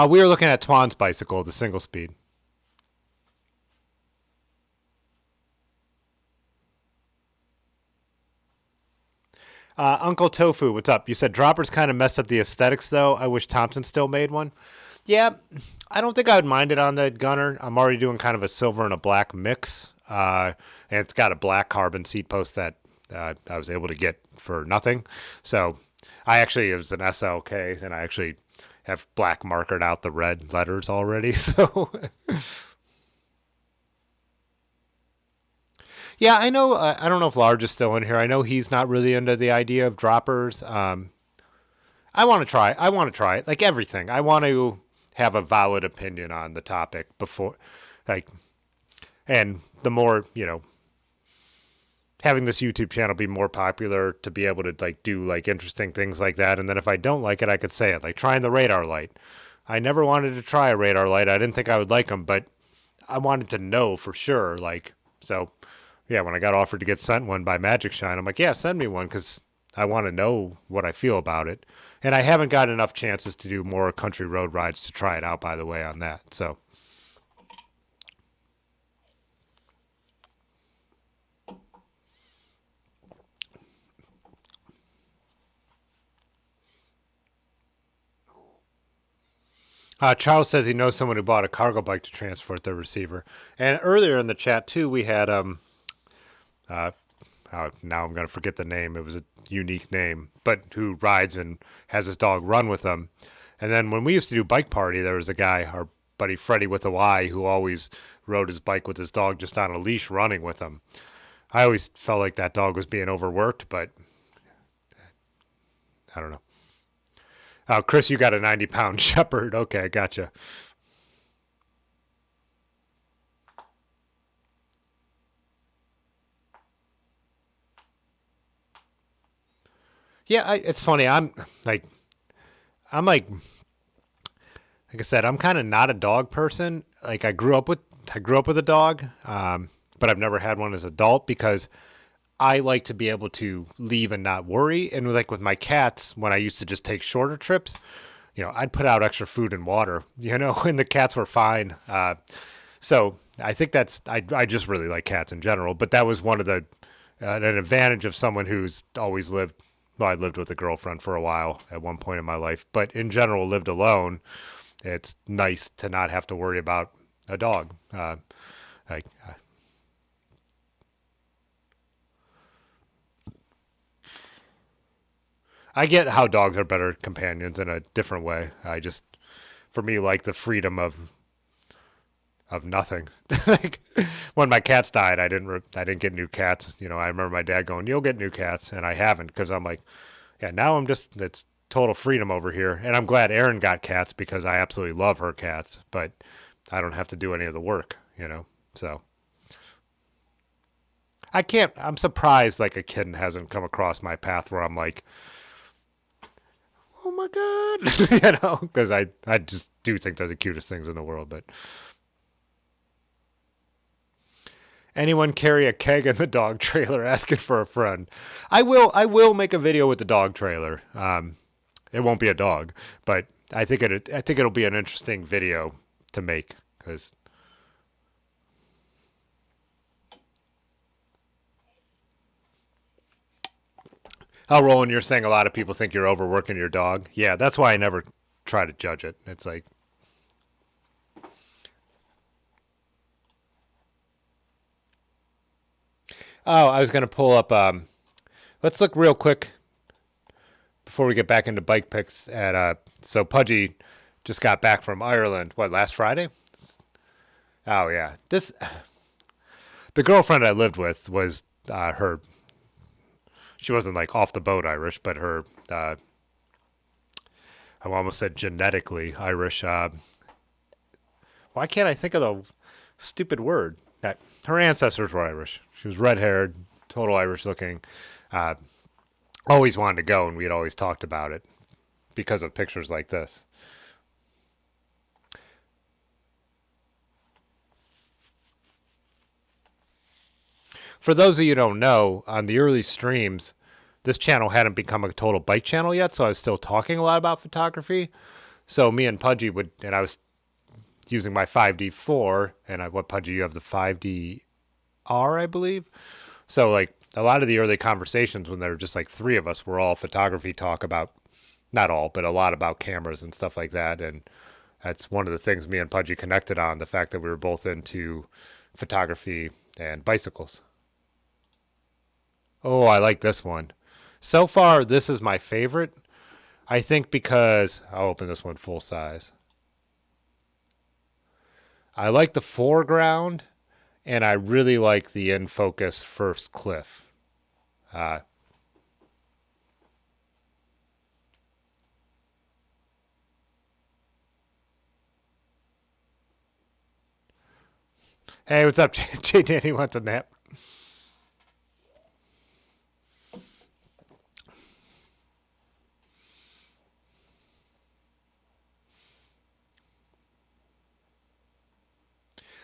We were looking at Twan's bicycle, the single speed. Uncle Tofu, what's up? You said droppers kind of messed up the aesthetics, though. I wish Thompson still made one. Yeah, I don't think I would mind it on the Gunner. I'm already doing kind of a silver and a black mix. And it's got a black carbon seat post that I was able to get for nothing. So it was an SLK, and I actually have black markered out the red letters already. So yeah, I know. I don't know if Large is still in here. I know he's not really into the idea of droppers. I want to try. I want to try it. Like everything, I want to have a valid opinion on the topic before, like, and the more having this YouTube channel be more popular to be able to like do like interesting things like that. And then if I don't like it, I could say it. Like trying the radar light. I never wanted to try a radar light. I didn't think I would like them, but I wanted to know for sure. Like so. Yeah, when I got offered to get sent one by Magic Shine, I'm like, yeah, send me one because I want to know what I feel about it. And I haven't got enough chances to do more country road rides to try it out, by the way, on that. So, Charles says he knows someone who bought a cargo bike to transport their receiver. And earlier in the chat, too, we had, uh, now I'm going to forget the name. It was a unique name, but who rides and has his dog run with them. And then when we used to do bike party, there was a guy, our buddy Freddie with a Y, who always rode his bike with his dog just on a leash running with him. I always felt like that dog was being overworked, but I don't know. Oh, Chris, you got a 90-pound shepherd. Okay, gotcha. Yeah, it's funny. I'm like I said, I'm kind of not a dog person. Like I grew up with a dog, but I've never had one as an adult because I like to be able to leave and not worry. And like with my cats, when I used to just take shorter trips, I'd put out extra food and water, and the cats were fine. So I think I just really like cats in general, but that was one of the, an advantage of someone who's always lived. Well, I lived with a girlfriend for a while at one point in my life, but in general lived alone. It's nice to not have to worry about a dog. I, I get how dogs are better companions in a different way. For me, like the freedom of nothing. Like when my cats died, I didn't get new cats. I remember my dad going, "You'll get new cats," and I haven't because I'm like, yeah, now it's total freedom over here, and I'm glad Erin got cats because I absolutely love her cats, but I don't have to do any of the work. So I can't. I'm surprised like a kitten hasn't come across my path where I'm like, oh my god, because I just do think they're the cutest things in the world, but. Anyone carry a keg in the dog trailer asking for a friend? I will make a video with the dog trailer. It won't be a dog, but I think it'll be an interesting video to make because. Oh, Roland, you're saying a lot of people think you're overworking your dog. Yeah, that's why I never try to judge it. It's like. Oh, I was going to pull up. Let's look real quick before we get back into bike picks. So Pudgy just got back from Ireland. What, last Friday? Oh yeah, the girlfriend I lived with was her. She wasn't like off the boat Irish, but her I almost said genetically Irish. Why can't I think of the stupid word? That her ancestors were Irish. She was red-haired, total Irish looking. Uh, Always wanted to go, and we had always talked about it because of pictures like this. For those of you who don't know, on the early streams, this channel hadn't become a total bike channel yet, so I was still talking a lot about photography. So me and Pudgy would, and I was using my 5D4, and what Pudgy, you have the 5DR, I believe. So like a lot of the early conversations when there were just like three of us were all photography talk about, not all, but a lot about cameras and stuff like that. And that's one of the things me and Pudgy connected on, the fact that we were both into photography and bicycles. Oh, I like this one. So far, this is my favorite. I think because I'll open this one full size. I like the foreground, and I really like the in focus first cliff. Uh, hey, what's up, J Danny wants a nap.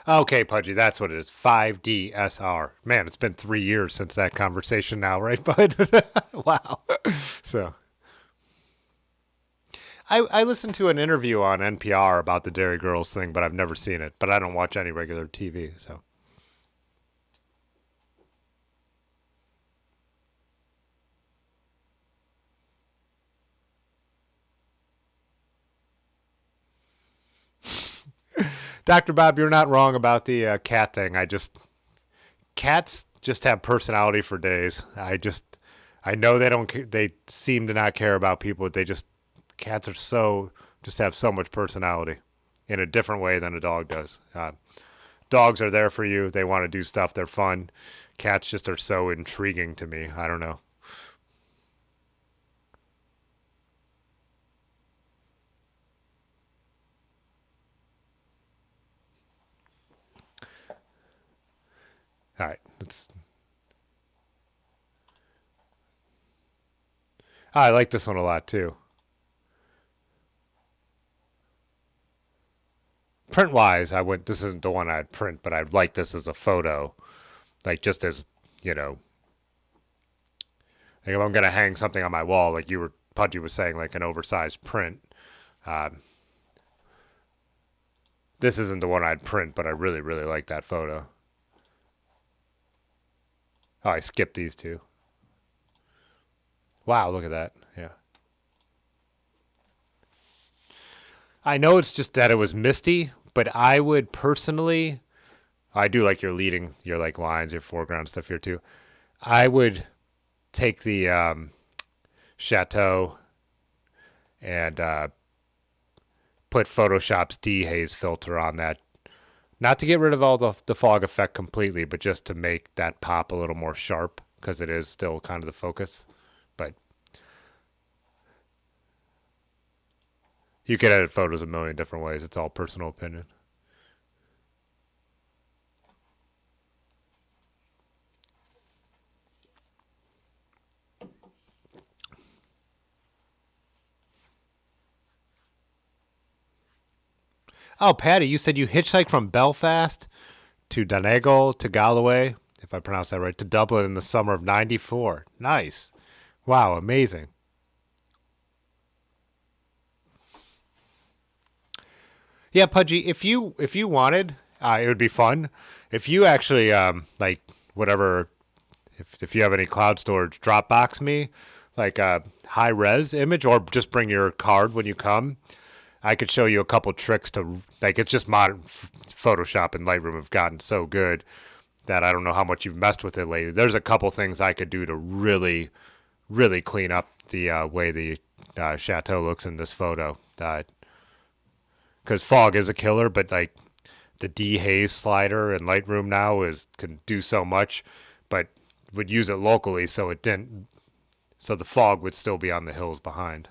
Okay, Pudgy, that's what it is. 5DSR. Man, it's been 3 years since that conversation now, right, bud? Wow. So, I listened to an interview on NPR about the Dairy Girls thing, but I've never seen it. But I don't watch any regular TV, so. Dr. Bob, you're not wrong about the cat thing. Cats just have personality for days. I know they don't, they seem to not care about people. Cats are just have so much personality in a different way than a dog does. Dogs are there for you. They want to do stuff. They're fun. Cats just are so intriguing to me. I don't know. All right. I like this one a lot too. Print wise, this isn't the one I'd print, but I'd like this as a photo. Like just as, you know, like if I'm going to hang something on my wall, like Pudgy was saying, like an oversized print. Um, this isn't the one I'd print, but I really, really like that photo. Oh, I skipped these two. Wow, look at that. Yeah. I know it's just that it was misty, but I would personally, I do like your like lines, your foreground stuff here too. I would take the Chateau and put Photoshop's dehaze filter on that. Not to get rid of all the fog effect completely, but just to make that pop a little more sharp because it is still kind of the focus. But you can edit photos a million different ways. It's all personal opinion. Oh, Patty, you said you hitchhiked from Belfast to Donegal to Galloway, if I pronounce that right, to Dublin in the summer of '94. Nice. Wow, amazing. Yeah, Pudgy, if you wanted, it would be fun. If you actually like whatever, if you have any cloud storage, Dropbox me like a high res image, or just bring your card when you come. I could show you a couple tricks to like. It's just modern Photoshop and Lightroom have gotten so good that I don't know how much you've messed with it lately. There's a couple things I could do to really, really clean up the way the chateau looks in this photo. Because fog is a killer, but like the dehaze slider in Lightroom now can do so much, but would use it locally so it didn't, so the fog would still be on the hills behind.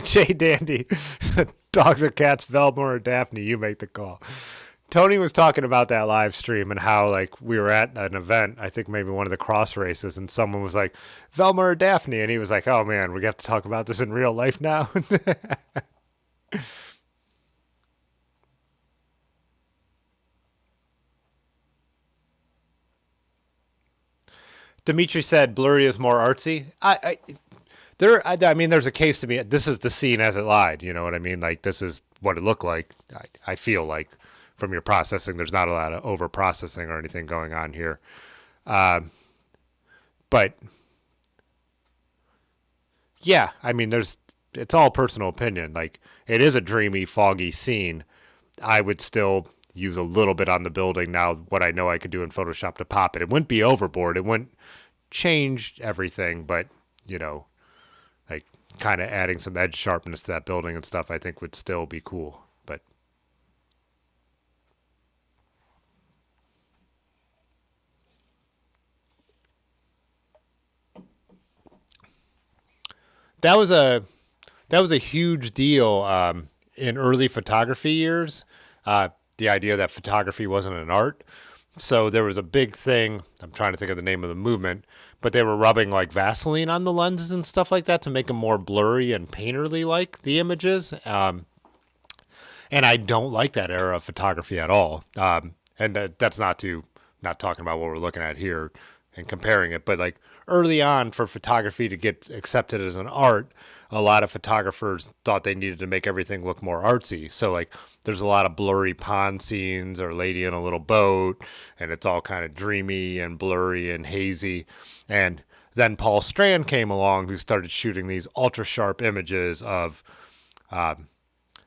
Jay Dandy, dogs or cats, Velma or Daphne, you make the call. Tony was talking about that live stream and how like we were at an event, I think maybe one of the cross races, and someone was like, Velma or Daphne, and he was like, oh man, we have to talk about this in real life now. Dimitri said blurry is more artsy. I mean, there's a case to be. This is the scene as it lied. You know what I mean? Like this is what it looked like. I feel like from your processing, there's not a lot of over processing or anything going on here. But yeah, I mean, it's all personal opinion. Like it is a dreamy, foggy scene. I would still use a little bit on the building now. What I know I could do in Photoshop to pop it. It wouldn't be overboard. It wouldn't change everything, but you know, like kind of adding some edge sharpness to that building and stuff, I think would still be cool. But that was a that was a huge deal in early photography years. The idea that photography wasn't an art. So there was a big thing. I'm trying to think of the name of the movement, but they were rubbing like Vaseline on the lenses and stuff like that to make them more blurry and painterly like the images. And I don't like that era of photography at all. And that's not talking about what we're looking at here and comparing it, but like early on for photography to get accepted as an art, a lot of photographers thought they needed to make everything look more artsy. So like there's a lot of blurry pond scenes or lady in a little boat, and it's all kind of dreamy and blurry and hazy. And then Paul Strand came along who started shooting these ultra sharp images of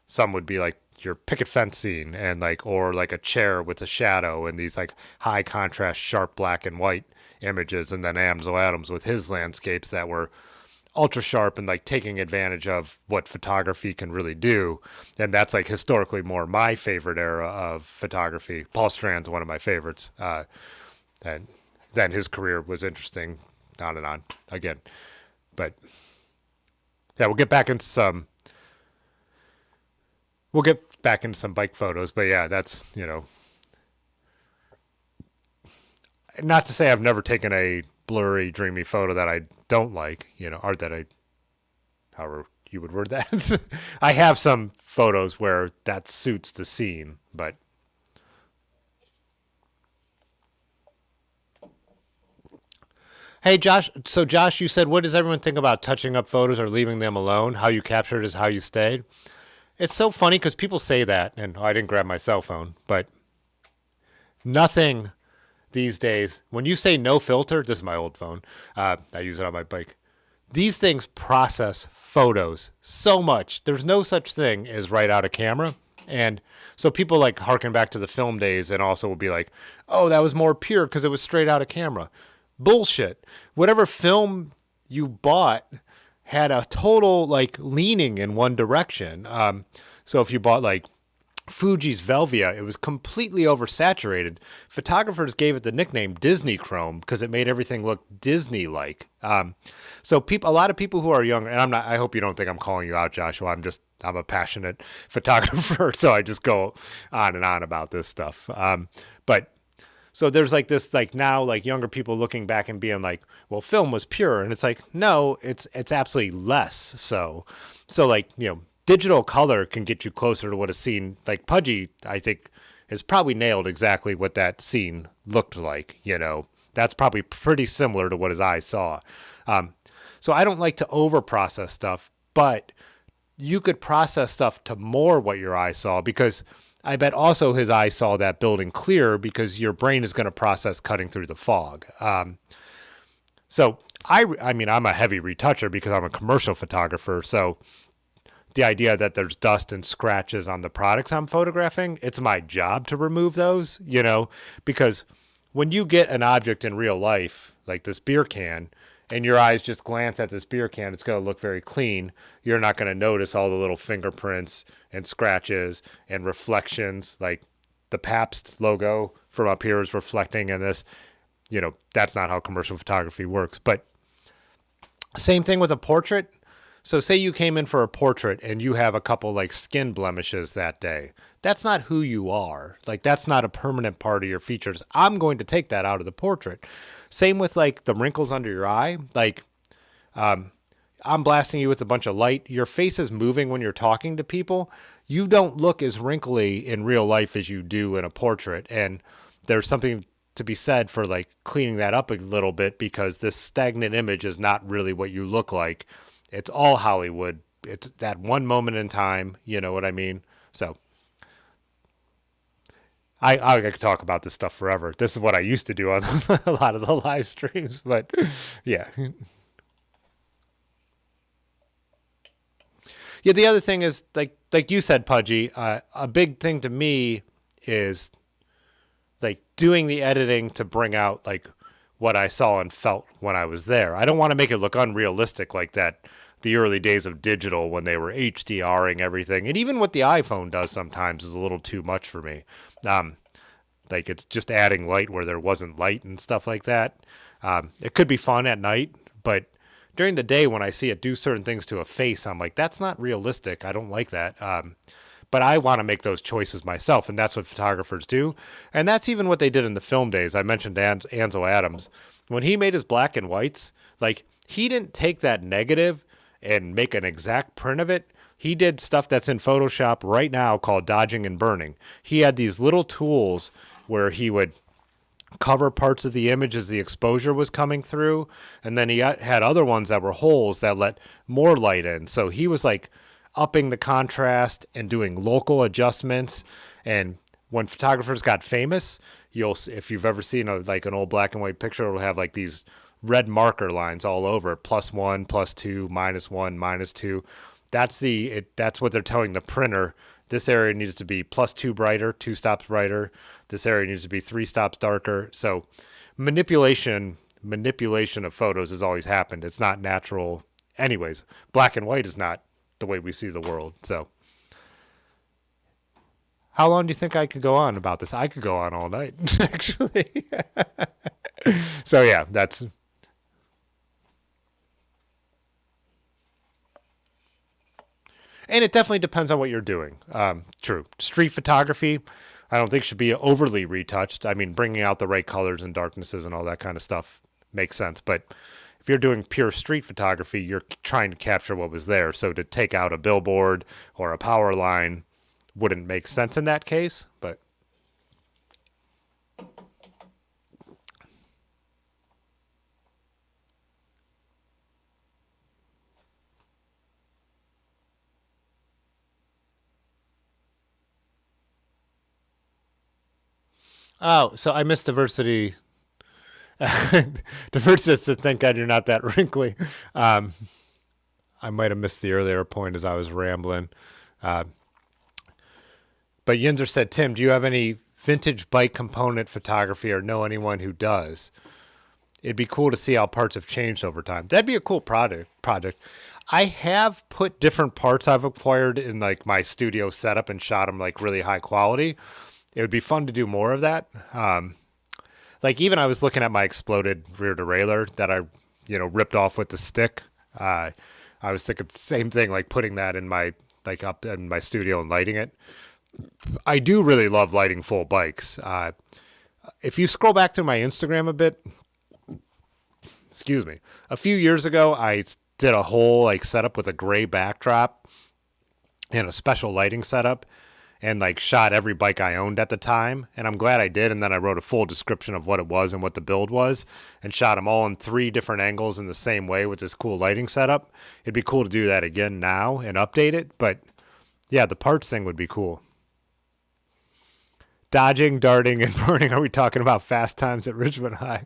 some would be like your picket fence scene and like or like a chair with a shadow and these like high contrast sharp black and white images, and then Amsel Adams with his landscapes that were ultra sharp and like taking advantage of what photography can really do. And that's like historically more my favorite era of photography. Paul Strand's one of my favorites. And then his career was interesting, on and on again. But yeah, we'll get back into some bike photos. But yeah, that's, you know, not to say I've never taken a blurry, dreamy photo that I don't like, you know, or that I, however you would word that. I have some photos where that suits the scene, but hey, Josh. So, Josh, you said, what does everyone think about touching up photos or leaving them alone? How you captured is how you stayed. It's so funny because people say that, and I didn't grab my cell phone, but nothing these days. When you say no filter, this is my old phone. I use it on my bike. These things process photos so much. There's no such thing as right out of camera. And so people like harken back to the film days and also will be like, oh, that was more pure because it was straight out of camera. Bullshit. Whatever film you bought had a total like leaning in one direction. So if you bought like Fuji's Velvia, it was completely oversaturated. Photographers gave it the nickname Disney Chrome because it made everything look Disney-like. So a lot of people who are younger, and I'm not. I hope you don't think I'm calling you out, Joshua. I'm a passionate photographer, so I just go on and on about this stuff. But so there's like this, like now, like younger people looking back and being like, well, film was pure, and it's like, no, it's absolutely less so. So like, you know, digital color can get you closer to what a scene like Pudgy, I think, has probably nailed exactly what that scene looked like. You know, that's probably pretty similar to what his eyes saw. So I don't like to over process stuff, but you could process stuff to more what your eye saw, because I bet also his eye saw that building clear because your brain is going to process cutting through the fog. So I mean, I'm a heavy retoucher because I'm a commercial photographer. So the idea that there's dust and scratches on the products I'm photographing, it's my job to remove those, you know, because when you get an object in real life, like this beer can, and your eyes just glance at this beer can, it's going to look very clean. You're not going to notice all the little fingerprints and scratches and reflections, like the Pabst logo from up here is reflecting in this. You know, that's not how commercial photography works. But same thing with a portrait. So say you came in for a portrait and you have a couple like skin blemishes that day. That's not who you are. Like that's not a permanent part of your features. I'm going to take that out of the portrait. Same with like the wrinkles under your eye. Like I'm blasting you with a bunch of light. Your face is moving when you're talking to people. You don't look as wrinkly in real life as you do in a portrait. And there's something to be said for like cleaning that up a little bit because this stagnant image is not really what you look like. It's all Hollywood. It's that one moment in time. You know what I mean? So I could talk about this stuff forever. This is what I used to do on a lot of the live streams. But yeah. Yeah, the other thing is like you said, Pudgy. A big thing to me is like doing the editing to bring out like what I saw and felt when I was there. I don't want to make it look unrealistic like that. The early days of digital when they were HDRing everything, and even what the iPhone does sometimes is a little too much for me. Um, like it's just adding light where there wasn't light and stuff like that. It could be fun at night, but during the day when I see it do certain things to a face, I'm like, that's not realistic. I don't like that. But I want to make those choices myself, and that's what photographers do. And that's even what they did in the film days. I mentioned Ansel Adams. When he made his black and whites, like, he didn't take that negative and make an exact print of it. He did stuff that's in Photoshop right now called dodging and burning. He had these little tools where he would cover parts of the image as the exposure was coming through, and then he had other ones that were holes that let more light in. So he was like upping the contrast and doing local adjustments. And when photographers got famous, you'll, if you've ever seen like an old black and white picture, it'll have like these red marker lines all over, +1, +2, -1, -2. That's what they're telling the printer. This area needs to be +2 brighter, 2 stops brighter. This area needs to be 3 stops darker. So manipulation of photos has always happened. It's not natural. Anyways, black and white is not the way we see the world. So how long do you think I could go on about this? I could go on all night, actually. So yeah, that's. And it definitely depends on what you're doing. True. Street photography, I don't think should be overly retouched. I mean, bringing out the right colors and darknesses and all that kind of stuff makes sense. But if you're doing pure street photography, you're trying to capture what was there. So to take out a billboard or a power line wouldn't make sense in that case. But oh, so I missed diversity. Diversity to thank God you're not that wrinkly. Um, I might have missed the earlier point as I was rambling. Uh, but Yinzer said, Tim, do you have any vintage bike component photography or know anyone who does? It'd be cool to see how parts have changed over time. That'd be a cool project. I have put different parts I've acquired in like my studio setup and shot them like really high quality. It would be fun to do more of that. Like even I was looking at my exploded rear derailleur that I, ripped off with the stick. I was thinking the same thing, like putting that in my like up in my studio and lighting it. I do really love lighting full bikes. If you scroll back to my Instagram a bit, excuse me, a few years ago I did a whole like setup with a gray backdrop and a special lighting setup and like shot every bike I owned at the time. And I'm glad I did. And then I wrote a full description of what it was and what the build was and shot them all in 3 different angles in the same way with this cool lighting setup. It'd be cool to do that again now and update it. But yeah, the parts thing would be cool. Dodging, darting, and burning. Are we talking about fast times at Richmond High?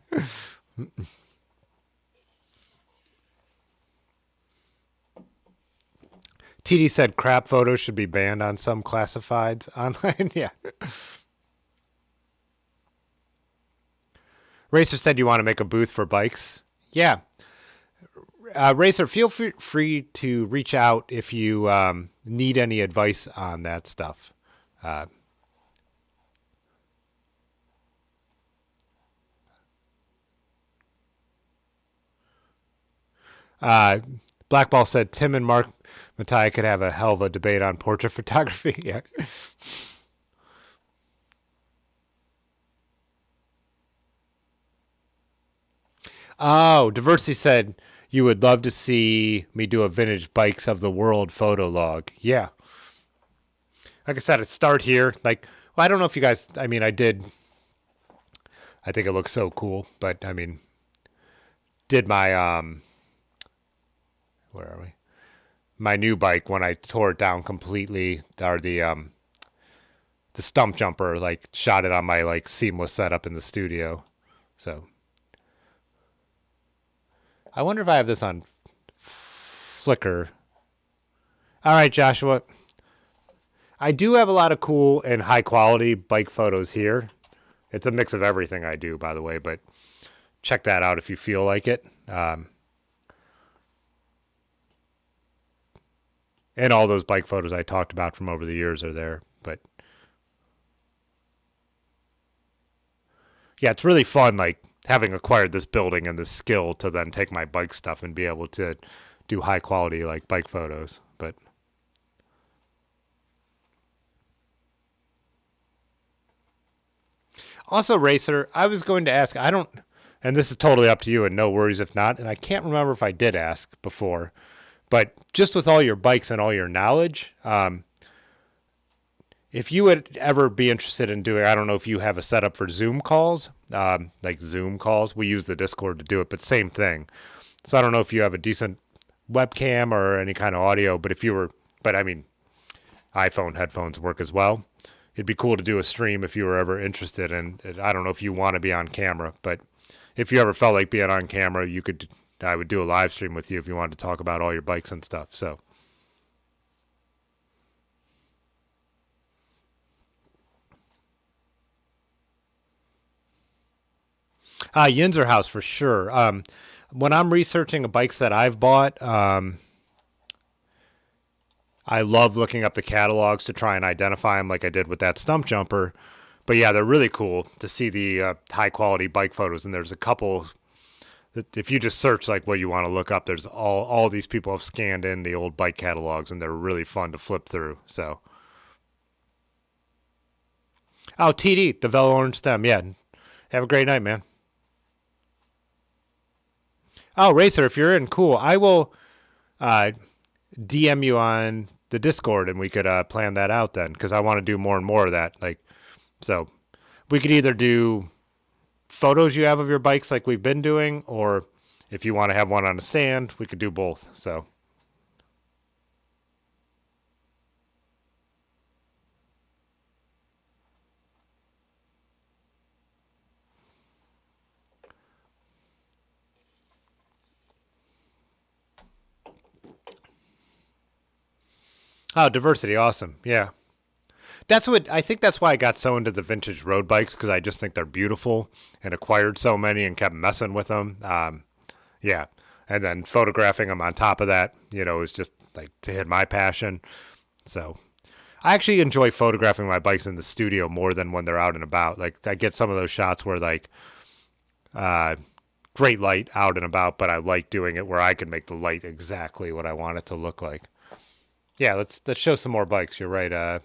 TD said crap photos should be banned on some classifieds online. Yeah. Racer said you want to make a booth for bikes. Yeah. Racer, feel free to reach out if you need any advice on that stuff. Uh, Blackball said Tim and Mark Matai could have a hell of a debate on portrait photography. Yeah. Oh, Diversity said you would love to see me do a vintage bikes of the world photo log. Yeah. Like I said, it start here. Like, well, I don't know if you guys. I mean, I did. I think it looks so cool, but I mean, did my where are we? My new bike when I tore it down completely, or the stump jumper, like shot it on my like seamless setup in the studio. So I wonder if I have this on Flickr. All right, Joshua. I do have a lot of cool and high quality bike photos here. It's a mix of everything I do, by the way, but check that out if you feel like it. And all those bike photos I talked about from over the years are there. But yeah, it's really fun, like having acquired this building and this skill to then take my bike stuff and be able to do high quality like bike photos. But also, Racer, I was going to ask, I don't, and this is totally up to you and no worries if not, and I can't remember if I did ask before, but just with all your bikes and all your knowledge, if you would ever be interested in doing, I don't know if you have a setup for Zoom calls, like Zoom calls. We use the Discord to do it, but same thing. So I don't know if you have a decent webcam or any kind of audio, but if you were, but I mean, iPhone headphones work as well. It'd be cool to do a stream if you were ever interested. And I don't know if you want to be on camera, but if you ever felt like being on camera, you could, I would do a live stream with you if you wanted to talk about all your bikes and stuff. So. Yinzer House for sure. When I'm researching bikes that I've bought, I love looking up the catalogs to try and identify them, like I did with that stump jumper. But yeah, they're really cool to see the high quality bike photos. And there's a couple that if you just search like what you want to look up, there's all these people have scanned in the old bike catalogs, and they're really fun to flip through. So, oh, TD, the Velo Orange Stem. Yeah, have a great night, man. Oh, Racer, if you're in, cool. I will uh, DM you on the Discord, and we could plan that out then, because I want to do more and more of that. Like, so we could either do photos you have of your bikes, like we've been doing, or if you want to have one on a stand, we could do both. So, oh, diversity, awesome, yeah. That's what I think. That's why I got so into the vintage road bikes because I just think they're beautiful and acquired so many and kept messing with them. Yeah, and then photographing them on top of that, is just like to hit my passion. So I actually enjoy photographing my bikes in the studio more than when they're out and about. Like I get some of those shots where like uh, great light out and about, but I like doing it where I can make the light exactly what I want it to look like. Yeah, let's show some more bikes. You're right.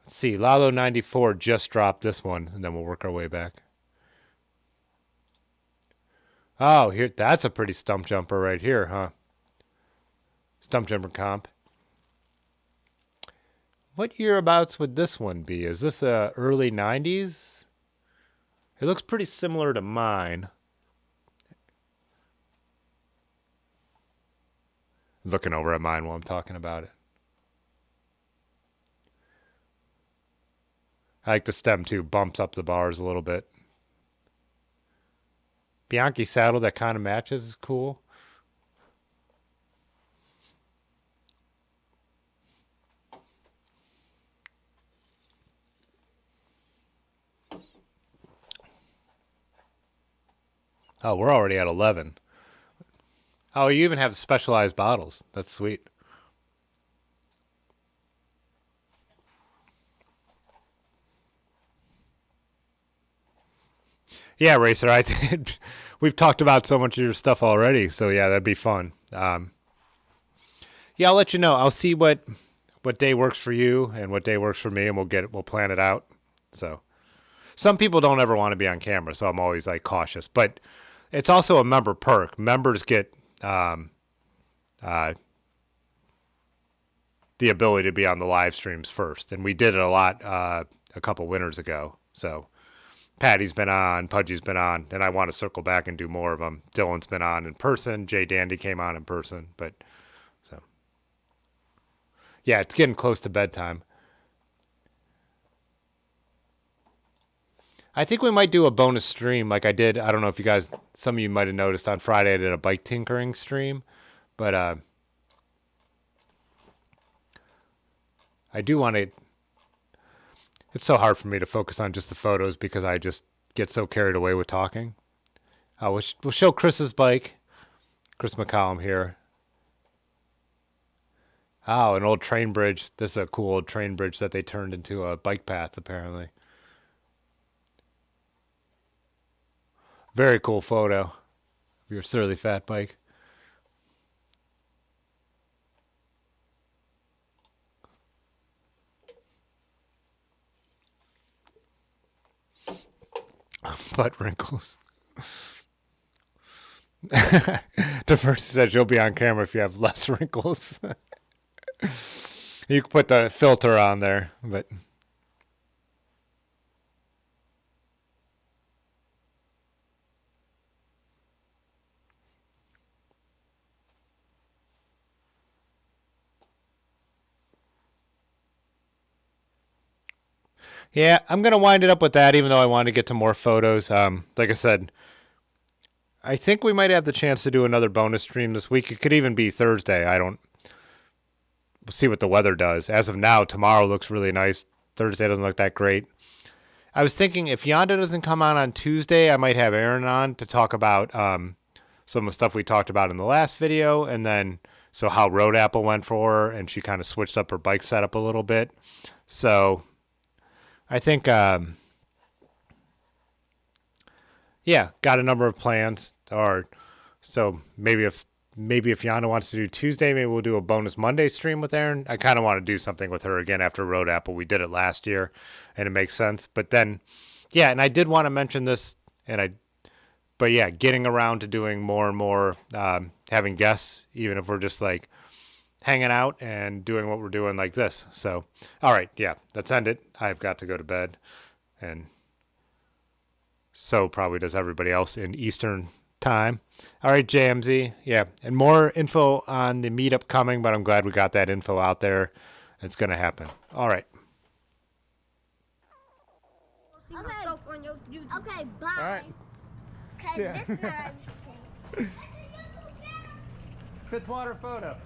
Let's see, Lalo 94 just dropped this one, and then we'll work our way back. Oh, here, that's a pretty stump jumper right here, huh? Stump jumper comp. What yearabouts would this one be? Is this early 90s? It looks pretty similar to mine. Looking over at mine while I'm talking about it. I like the stem too, bumps up the bars a little bit. Bianchi saddle that kind of matches is cool. Oh, we're already at 11. Oh, you even have specialized bottles. That's sweet. Yeah, Racer. I think we've talked about so much of your stuff already. So yeah, that'd be fun. Yeah, I'll let you know. I'll see what day works for you and what day works for me, and we'll plan it out. So some people don't ever want to be on camera, so I'm always like cautious. But it's also a member perk. Members get the ability to be on the live streams first, and we did it a lot a couple winters ago. So Patty's been on, Pudgy's been on, and I want to circle back and do more of them. Dylan's been on in person. Jay Dandy came on in person, but so yeah, it's getting close to bedtime. I think we might do a bonus stream like I did. I don't know if you guys, some of you might have noticed on Friday I did a bike tinkering stream, but I do want to. It's so hard for me to focus on just the photos because I just get so carried away with talking. We'll show Chris's bike. Chris McCallum here. Oh, an old train bridge. This is a cool old train bridge that they turned into a bike path, apparently. Very cool photo of your surly fat bike. Butt wrinkles. Diversity says you'll be on camera if you have less wrinkles. You can put the filter on there, but yeah, I'm going to wind it up with that, even though I want to get to more photos. Like I said, I think we might have the chance to do another bonus stream this week. It could even be Thursday. We'll see what the weather does. As of now, tomorrow looks really nice. Thursday doesn't look that great. I was thinking if Yonda doesn't come on Tuesday, I might have Aaron on to talk about some of the stuff we talked about in the last video, and then so how Road Apple went for her, and she kind of switched up her bike setup a little bit. So I think, yeah, got a number of plans. Or so maybe if Yana wants to do Tuesday, maybe we'll do a bonus Monday stream with Aaron. I kind of want to do something with her again after Road Apple. We did it last year, and it makes sense. But then, yeah, and I did want to mention this, but yeah, getting around to doing more and more, having guests, even if we're just like hanging out and doing what we're doing like this. So, all right, yeah, let's end it. I've got to go to bed, and so probably does everybody else in Eastern time. All right, JMZ, yeah, and more info on the meetup coming, but I'm glad we got that info out there. It's going to happen. All right. Okay, bye. All right. This time. Fitzwater photo.